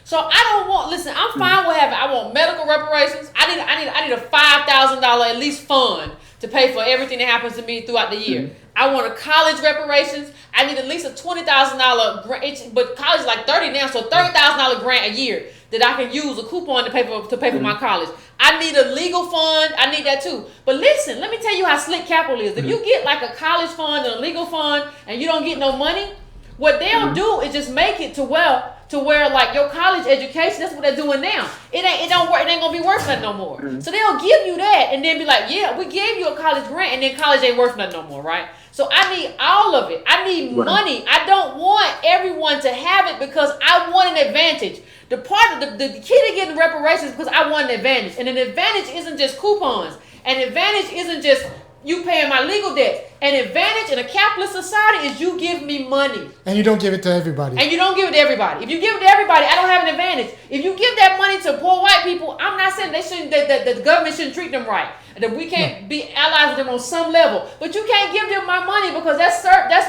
So I don't want. Listen, I'm fine with having. I want medical reparations. I need a $5,000 at least fund to pay for everything that happens to me throughout the year. I want a college reparations. I need at least a $20,000 grant, but college is like 30 now, so $30,000 grant a year that I can use a coupon to pay for my college. I need a legal fund. I need that too. But listen, let me tell you how slick capital is. If you get like a college fund and a legal fund and you don't get no money, what they'll do is just make it to where like your college education, that's what they're doing now. It ain't gonna be worth nothing no more. So they'll give you that and then be like, yeah, we gave you a college grant, and then college ain't worth nothing no more, right? So I need all of it. I need money. I don't want everyone to have it because I want an advantage. The part of the key to getting reparations is because I want an advantage. And an advantage isn't just coupons. An advantage isn't just you paying my legal debt. An advantage in a capitalist society is you give me money. And you don't give it to everybody. And you don't give it to everybody. If you give it to everybody, I don't have an advantage. If you give that money to poor white people, I'm not saying that the government shouldn't treat them right. And that we can't be allies with them on some level. But you can't give them my money because that's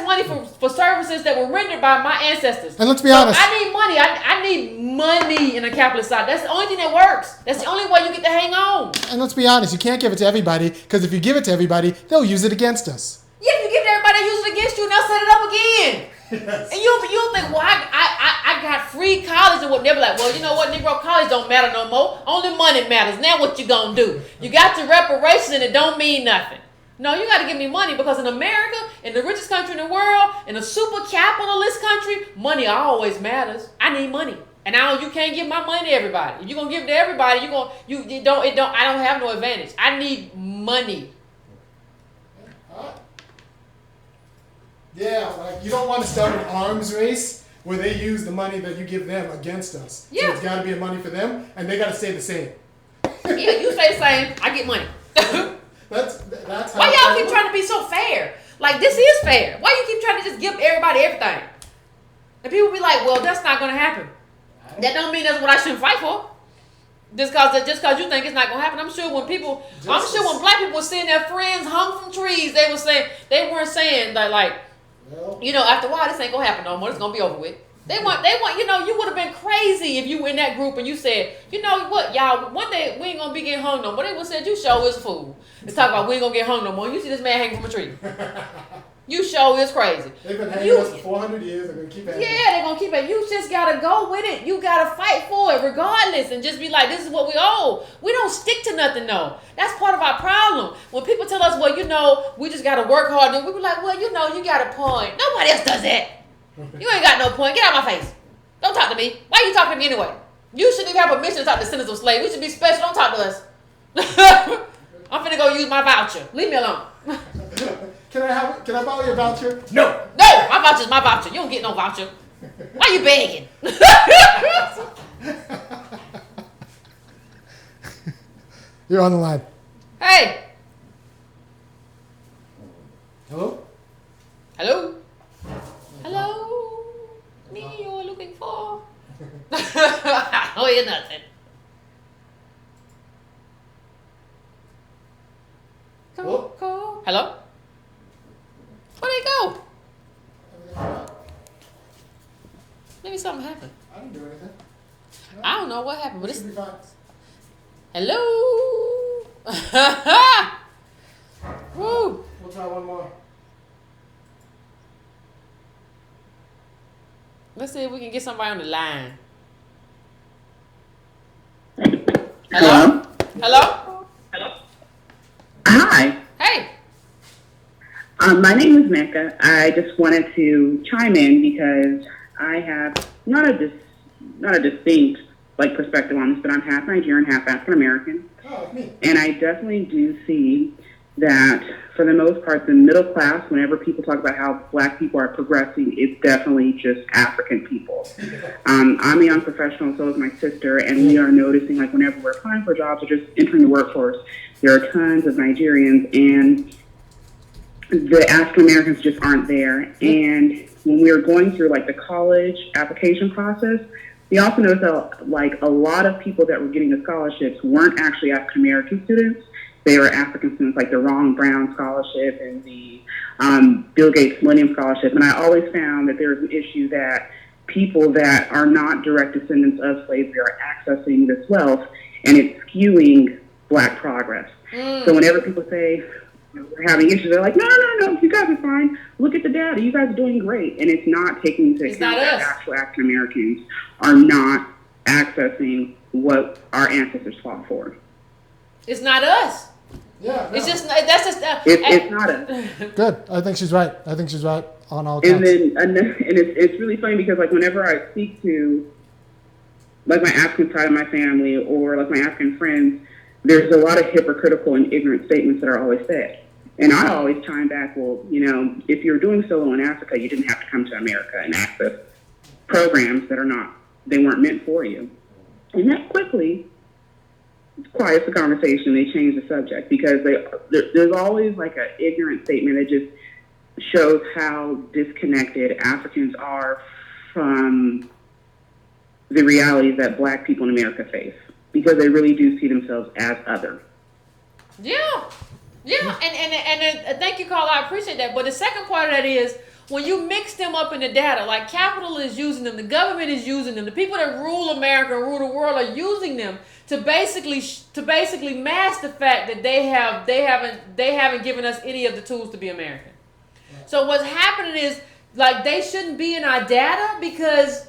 money for services that were rendered by my ancestors. And let's be honest. I need money. I need money. money in a capitalist society. That's the only thing that works. That's the only way you get to hang on. And let's be honest, you can't give it to everybody, because if you give it to everybody, they'll use it against us. Yeah, if you give it to everybody, they use it against you, and they'll set it up again. Yes. And you'll think, well, I got free college, and what? They'll be like, well, you know what, Negro, college don't matter no more. Only money matters. Now what you gonna do? You got your reparations, and it don't mean nothing. No, you got to give me money, because in America, in the richest country in the world, in a super capitalist country, money always matters. I need money, and you can't give my money to everybody. If you're gonna give it to everybody, I don't have no advantage. I need money. Yeah, like you don't want to start an arms race where they use the money that you give them against us. Yeah. So it's got to be a money for them, and they got to stay the same. Yeah, you stay the same. I get money. That's how. Why y'all keep trying to be so fair? Like, this is fair. Why you keep trying to just give everybody everything? And people be like, well, that's not going to happen. That don't mean that's what I shouldn't fight for. Just cause you think it's not gonna happen. I'm sure when black people were seeing their friends hung from trees, they weren't saying that, like, you know, after a while this ain't gonna happen no more. It's gonna be over with. They want, you know, you would have been crazy if you were in that group and you said, you know what, y'all, one day we ain't gonna be getting hung no more. They would have said, you sure is a fool. Let's talk about we ain't gonna get hung no more. You see this man hanging from a tree. You sure is crazy. They've been hanging us for 400 years. They're going to keep hanging. Yeah, they're going to keep it. You just got to go with it. You got to fight for it regardless and just be like, this is what we owe. We don't stick to nothing, though. That's part of our problem. When people tell us, well, you know, we just got to work hard, we be like, well, you know, you got a point. Nobody else does that. You ain't got no point. Get out of my face. Don't talk to me. Why are you talking to me anyway? You shouldn't even have permission to talk to descendants of slaves. We should be special. Don't talk to us. I'm finna go use my voucher. Leave me alone. Can I borrow your voucher? No, my voucher's my voucher. You don't get no voucher. Why you begging? You're on the line. Hey. Hello? Hello? Hello? Me you're looking for? Oh, you're nothing. Cool. Hello? Where'd they go? Maybe something happened. I didn't do anything. No. I don't know what happened, but it's... Hello? Woo! We'll try one more. Let's see if we can get somebody on the line. Hello? Hello? Hi. Hey. My name is Mecca. I just wanted to chime in because I have not a distinct perspective on this, but I'm half Nigerian, half African American. Oh, me. And I definitely do see that for the most part, the middle class, whenever people talk about how black people are progressing, it's definitely just African people. I'm a young professional, so is my sister, and we are noticing, whenever we're applying for jobs or just entering the workforce, there are tons of Nigerians, and the African Americans just aren't there. And when we were going through the college application process, we also noticed that a lot of people that were getting the scholarships weren't actually African American students. They were African students, like the Ron Brown Scholarship and the Bill Gates Millennium Scholarship. And I always found that there was an issue that people that are not direct descendants of slavery are accessing this wealth, and it's skewing black progress. So whenever people say we're having issues, they're like, no, you guys are fine. Look at the data. You guys are doing great. And it's not taking into account that actual African Americans are not accessing what our ancestors fought for. It's not us. Yeah, no. It's just it's not us. Good. I think she's right. On all counts. And it's really funny because whenever I speak to my African side of my family or my African friends, there's a lot of hypocritical and ignorant statements that are always said. And I always chime back, well, if you're doing solo in Africa, you didn't have to come to America and access programs that they weren't meant for you. And that quickly quiets the conversation. They change the subject because there's always an ignorant statement that just shows how disconnected Africans are from the realities that black people in America face, because they really do see themselves as other. Yeah. And thank you, Carla. I appreciate that. But the second part of that is, when you mix them up in the data, like capital is using them, the government is using them, the people that rule America and rule the world are using them to basically mask the fact that they haven't given us any of the tools to be American. So what's happening is, like, they shouldn't be in our data because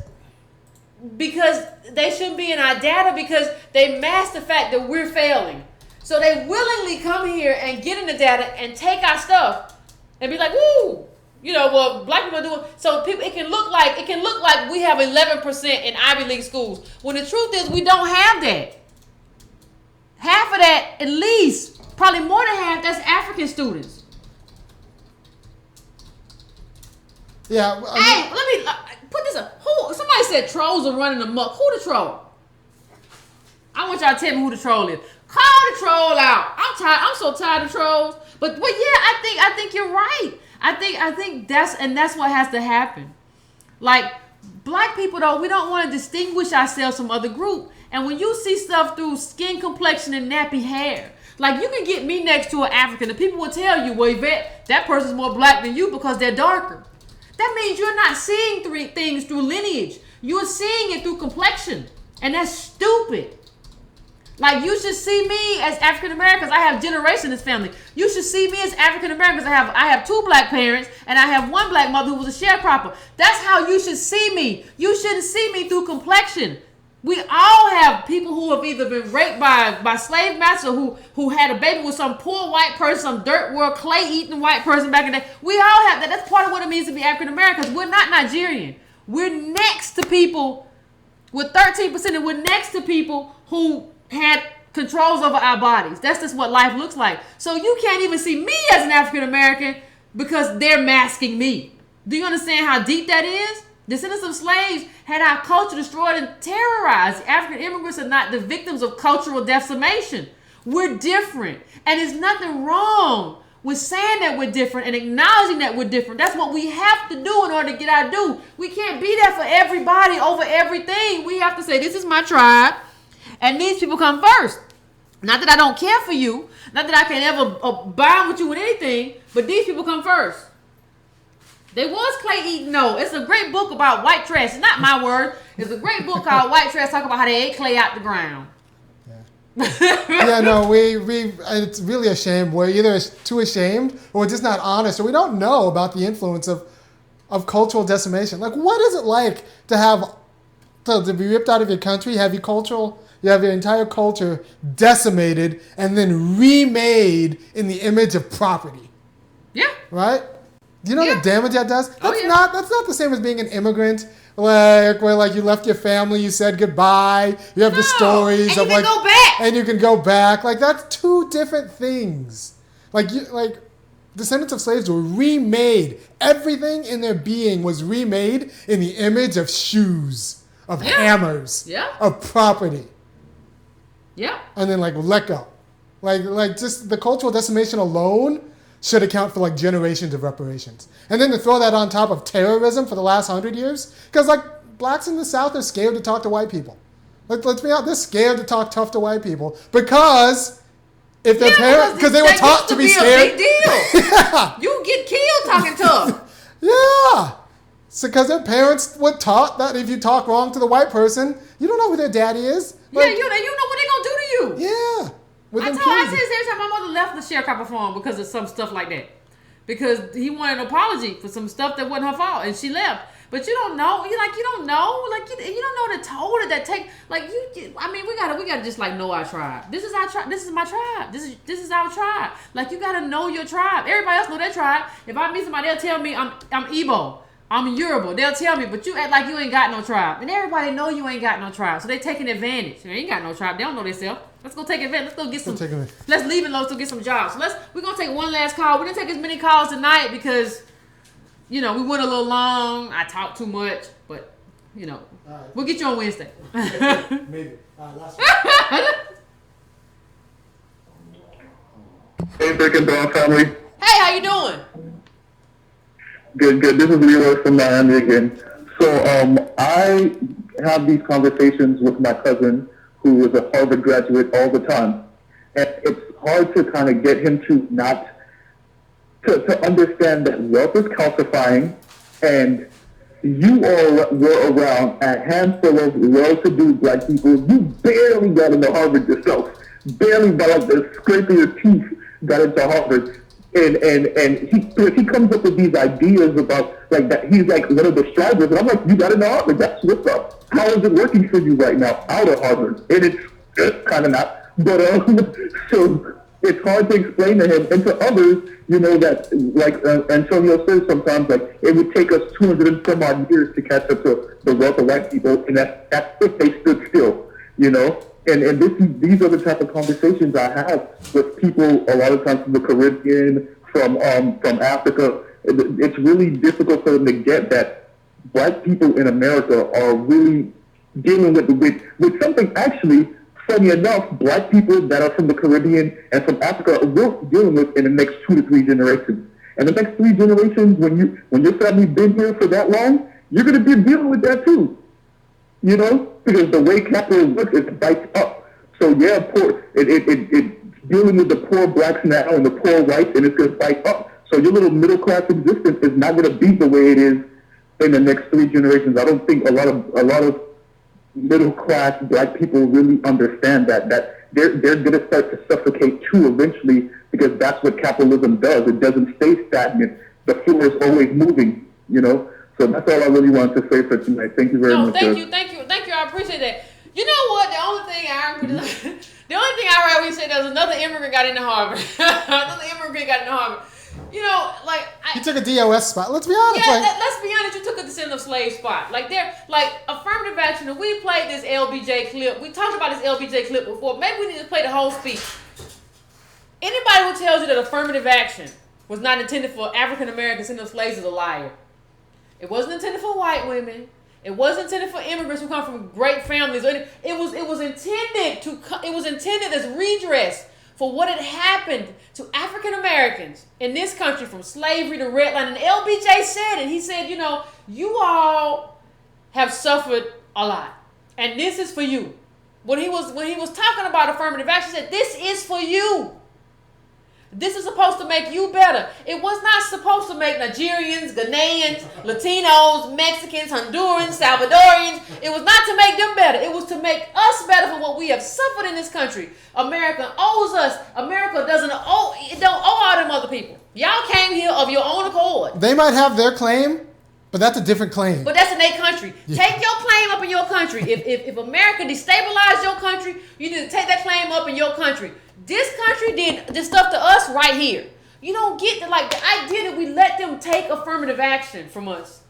they shouldn't be in our data because they mask the fact that we're failing. So they willingly come here and get in the data and take our stuff and be like, woo, you know, well, black people are doing. So people, it can look like we have 11% in Ivy League schools, when the truth is we don't have that. Half of that, at least, probably more than half, that's African students. Yeah. Hey, let me put this up. Somebody said trolls are running amok. Who the troll? I want y'all to tell me who the troll is. Call the troll out. I'm so tired of trolls. But yeah, I think you're right. I think that's what has to happen. Like, black people, though, we don't want to distinguish ourselves from other group. And when you see stuff through skin complexion and nappy hair, like, you can get me next to an African and people will tell you, well, Yvette, that person's more black than you because they're darker. That means you're not seeing things through lineage. You're seeing it through complexion. And that's stupid. Like, you should see me as African Americans. I have generations in this family. You should see me as African Americans. I have 2 black parents and I have 1 black mother who was a sharecropper. That's how you should see me. You shouldn't see me through complexion. We all have people who have either been raped by slave masters, who had a baby with some poor white person, some dirt world, clay eating white person back in the day. We all have that. That's part of what it means to be African Americans. We're not Nigerian. We're next to people with 13%, and we're next to people who had controls over our bodies. That's just what life looks like. So you can't even see me as an African American because they're masking me. Do you understand how deep that is? Descendants of slaves had our culture destroyed and terrorized. African immigrants are not the victims of cultural decimation. We're different. And there's nothing wrong with saying that we're different and acknowledging that we're different. That's what we have to do in order to get our due. We can't be there for everybody over everything. We have to say, this is my tribe, and these people come first. Not that I don't care for you, not that I can ever bind with you with anything, but these people come first. There was clay eating. No, it's a great book about white trash. It's not my word. It's a great book called White Trash, talking about how they ate clay out the ground. Yeah, no, it's really a shame. We're either too ashamed or we're just not honest, or we don't know about the influence of cultural decimation. Like, what is it like to be ripped out of your country, you have your entire culture decimated and then remade in the image of property? Yeah. Right? Do you know the damage that does? That's not the same as being an immigrant, like where like you left your family, you said goodbye, you have the stories of like, go back. And you can go back. Like, that's 2 different things. Like descendants of slaves were remade. Everything in their being was remade in the image of shoes, of hammers, of property. Yeah. And then like let go. Like just the cultural decimation alone should account for like generations of reparations. And then to throw that on top of terrorism for the last 100 years, because like blacks in the South are scared to talk to white people. Let's be honest, they're scared to talk tough to white people because if their parents, because they were taught to be scared. Big deal. Yeah. You get killed talking tough. Yeah. So because their parents were taught that if you talk wrong to the white person, you don't know who their daddy is. Like, you know what they're gonna do to you. Yeah. I say this every time my mother left the sharecropper farm because of some stuff like that. Because he wanted an apology for some stuff that wasn't her fault, and she left. But you don't know. You don't know. Like you don't know the toll that take. Like you. I mean, we gotta just like know our tribe. This is our tribe. This is my tribe. This is our tribe. Like you gotta know your tribe. Everybody else know their tribe. If I meet somebody, they'll tell me I'm Igbo. I'm Yoruba. They'll tell me, but you act like you ain't got no tribe. And everybody know you ain't got no tribe. So they taking advantage. They ain't got no tribe. They don't know themselves. Let's go take advantage. Let's go get some. Let's leave it low to get some jobs. So we're going to take one last call. We're going to take as many calls tonight because, we went a little long. I talked too much. But, we'll get you on Wednesday. Maybe. Last one. Hey, Brick and Brown family. Hey, how you doing? Good. This is Leroy from Miami again. So I have these conversations with my cousin, who is a Harvard graduate, all the time. And it's hard to kind of get him to understand that wealth is calcifying and you all were around a handful of well-to-do black people. You barely got into Harvard yourself. Barely by like the scrape of your teeth got into Harvard. And he comes up with these ideas about like that he's like one of the strivers. And I'm like, you got into Harvard. That's what's up. How is it working for you right now out of Harvard? And it's kind of not. But so it's hard to explain to him and to others, you know, that like Antonio says sometimes, like it would take us 200 and some odd years to catch up to the wealth of white people, and that's if they stood still, you know. And these are the type of conversations I have with people a lot of times from the Caribbean, from Africa. It's really difficult for them to get that black people in America are really dealing with something actually. Funny enough, black people that are from the Caribbean and from Africa we're dealing with in the next 2 to 3 generations. And the next 3 generations, when your family's been here for that long, you're going to be dealing with that too. You know, because the way capital works, it bites up. So yeah, it's dealing with the poor blacks now and the poor whites, and it's going to bite up. So your little middle class existence is not going to be the way it is in the next 3 generations. I don't think a lot of middle class black people really understand that they're going to start to suffocate too eventually, because that's what capitalism does. It doesn't stay stagnant. The floor is always moving, you know. So that's all I really wanted to say for tonight. Thank you very much. Thank you. I appreciate that. You know what? The only thing I heard when you said there was another immigrant got into Harvard. You know, like you took a DOS spot. Let's be honest. Yeah, let's be honest. You took a descendant of slave spot. Like they're like affirmative action. And we played this LBJ clip. We talked about this LBJ clip before. Maybe we need to play the whole speech. Anybody who tells you that affirmative action was not intended for African American descendant of slaves is a liar. It wasn't intended for white women. It wasn't intended for immigrants who come from great families. It was intended as redress for what had happened to African Americans in this country from slavery to redlining. And LBJ said it. He said, you know, you all have suffered a lot, and this is for you. When he was talking about affirmative action, he said, this is for you. This is supposed to make you better. It was not supposed to make Nigerians, Ghanaians, Latinos, Mexicans, Hondurans, Salvadorians. It was not to make them better. It was to make us better for what we have suffered in this country. America owes us. America don't owe all them other people. Y'all came here of your own accord. They might have their claim, but that's a different claim. But that's in their country. Yeah. Take your claim up in your country. If America destabilized your country, you need to take that claim up in your country. This country did this stuff to us right here. You don't get the idea that we let them take affirmative action from us.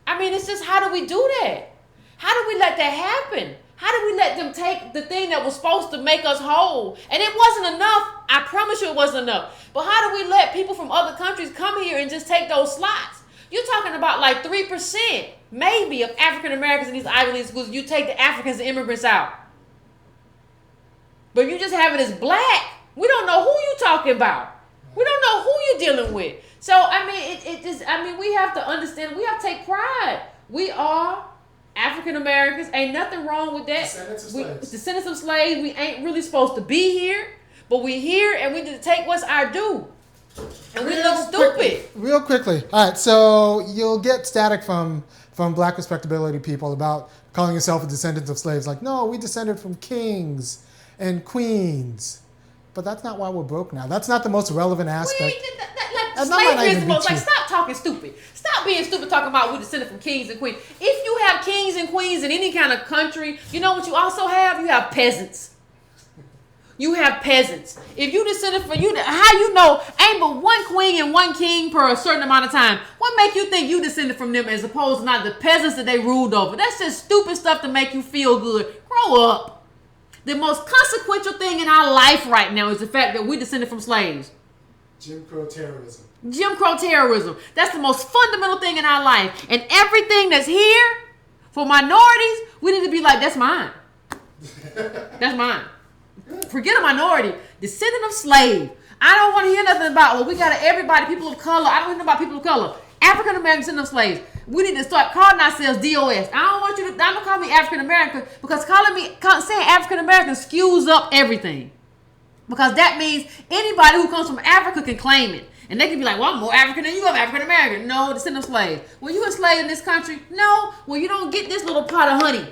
I mean, it's just, how do we do that? How do we let that happen? How do we let them take the thing that was supposed to make us whole? And it wasn't enough. I promise you it wasn't enough. But how do we let people from other countries come here and just take those slots? You're talking about like 3% maybe of African Americans in these Ivy League schools. You take the Africans and immigrants out. But you just have it as black. We don't know who you talking about. We don't know who you're dealing with. So I mean, we have to understand. We have to take pride. We are African Americans. Ain't nothing wrong with that. Descendants of slaves. We ain't really supposed to be here, but we here, and we need to take what's our due. And we look stupid. Real quickly. All right. So you'll get static from black respectability people about calling yourself a descendant of slaves. Like, no, we descended from kings and queens, but that's not why we're broke now. That's not the most relevant aspect. Slavery is the most, stop talking stupid. Stop being stupid talking about we descended from kings and queens. If you have kings and queens in any kind of country, you know what you also have? You have peasants. You have peasants. If you descended from how you know ain't but one queen and one king per a certain amount of time? What make you think you descended from them as opposed to not the peasants that they ruled over? That's just stupid stuff to make you feel good. Grow up. The most consequential thing in our life right now is the fact that we descended from slaves. Jim Crow terrorism. Jim Crow terrorism. That's the most fundamental thing in our life. And everything that's here for minorities, we need to be like, that's mine. That's mine. Forget a minority. Descendant of slave. I don't want to hear nothing about, well, we got everybody, people of color. I don't hear about people of color. African American descendant of slaves. We need to start calling ourselves DOS. Don't call me African American, because saying African American skews up everything. Because that means anybody who comes from Africa can claim it. And they can be like, well, I'm more African than you are African American. No, descendant of slaves. Well, you a slave in this country? No. Well, you don't get this little pot of honey.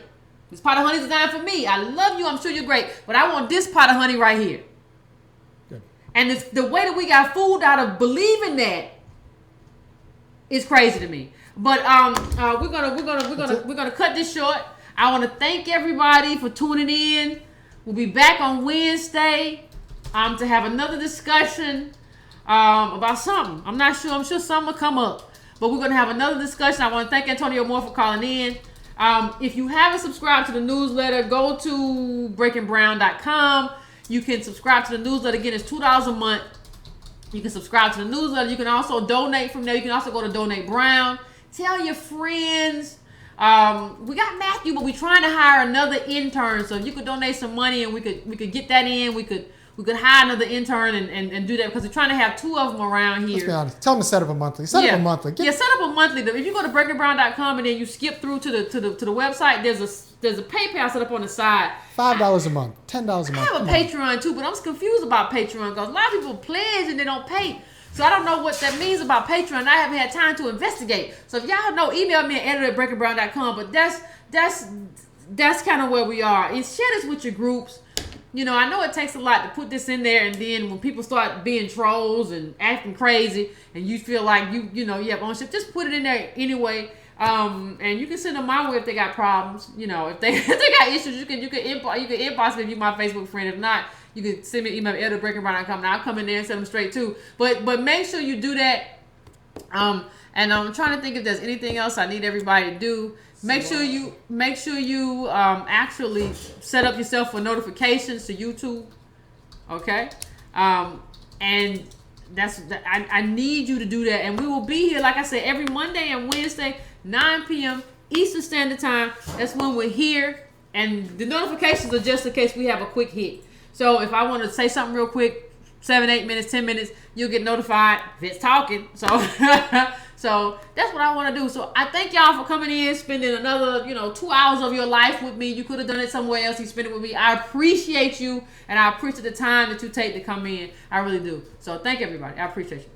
This pot of honey is designed for me. I love you. I'm sure you're great. But I want this pot of honey right here. Good. And the way that we got fooled out of believing that is crazy to me. But we're gonna cut this short. I want to thank everybody for tuning in. We'll be back on Wednesday to have another discussion about something. I'm not sure. I'm sure something will come up. But we're going to have another discussion. I want to thank Antonio Moore for calling in. If you haven't subscribed to the newsletter, go to breakandbrown.com. You can subscribe to the newsletter. Again, it's $2 a month. You can subscribe to the newsletter. You can also donate from there. You can also go to Donate Brown. Tell your friends. We got Matthew, but we're trying to hire another intern. So if you could donate some money and we could get that in, we could hire another intern and do that because we're trying to have 2 of them around here. Let's be honest. Tell them to set up a monthly. Set up a monthly. Set up a monthly. If you go to breakandbrown.com and then you skip through to the website, there's a PayPal set up on the side. $5 a month, $10 a month. I have a Patreon too, but I'm confused about Patreon because a lot of people pledge and they don't pay. So I don't know what that means about Patreon. I haven't had time to investigate. So if y'all know, email me at editor@breakandbrown.com. But that's kind of where we are. And share this with your groups. You know, I know it takes a lot to put this in there, and then when people start being trolls and acting crazy, and you feel like you have ownership, just put it in there anyway. And you can send them my way if they got problems. You know, if they got issues, you can inbox me if you're my Facebook friend. If not, you can send me an email at editor@breakandbrown.com, and I'll come in there and send them straight too. But make sure you do that. And I'm trying to think if there's anything else I need everybody to do. Make sure you actually set up yourself for notifications to YouTube. Okay, and I need you to do that. And we will be here, like I said, every Monday and Wednesday, 9 p.m. Eastern Standard Time. That's when we're here, and the notifications are just in case we have a quick hit. So if I want to say something real quick, 7, 8 minutes, 10 minutes, you'll get notified if it's talking. So so that's what I want to do. So I thank y'all for coming in, spending another 2 hours of your life with me. You could have done it somewhere else. You spent it with me. I appreciate you, and I appreciate the time that you take to come in. I really do. So thank everybody. I appreciate you.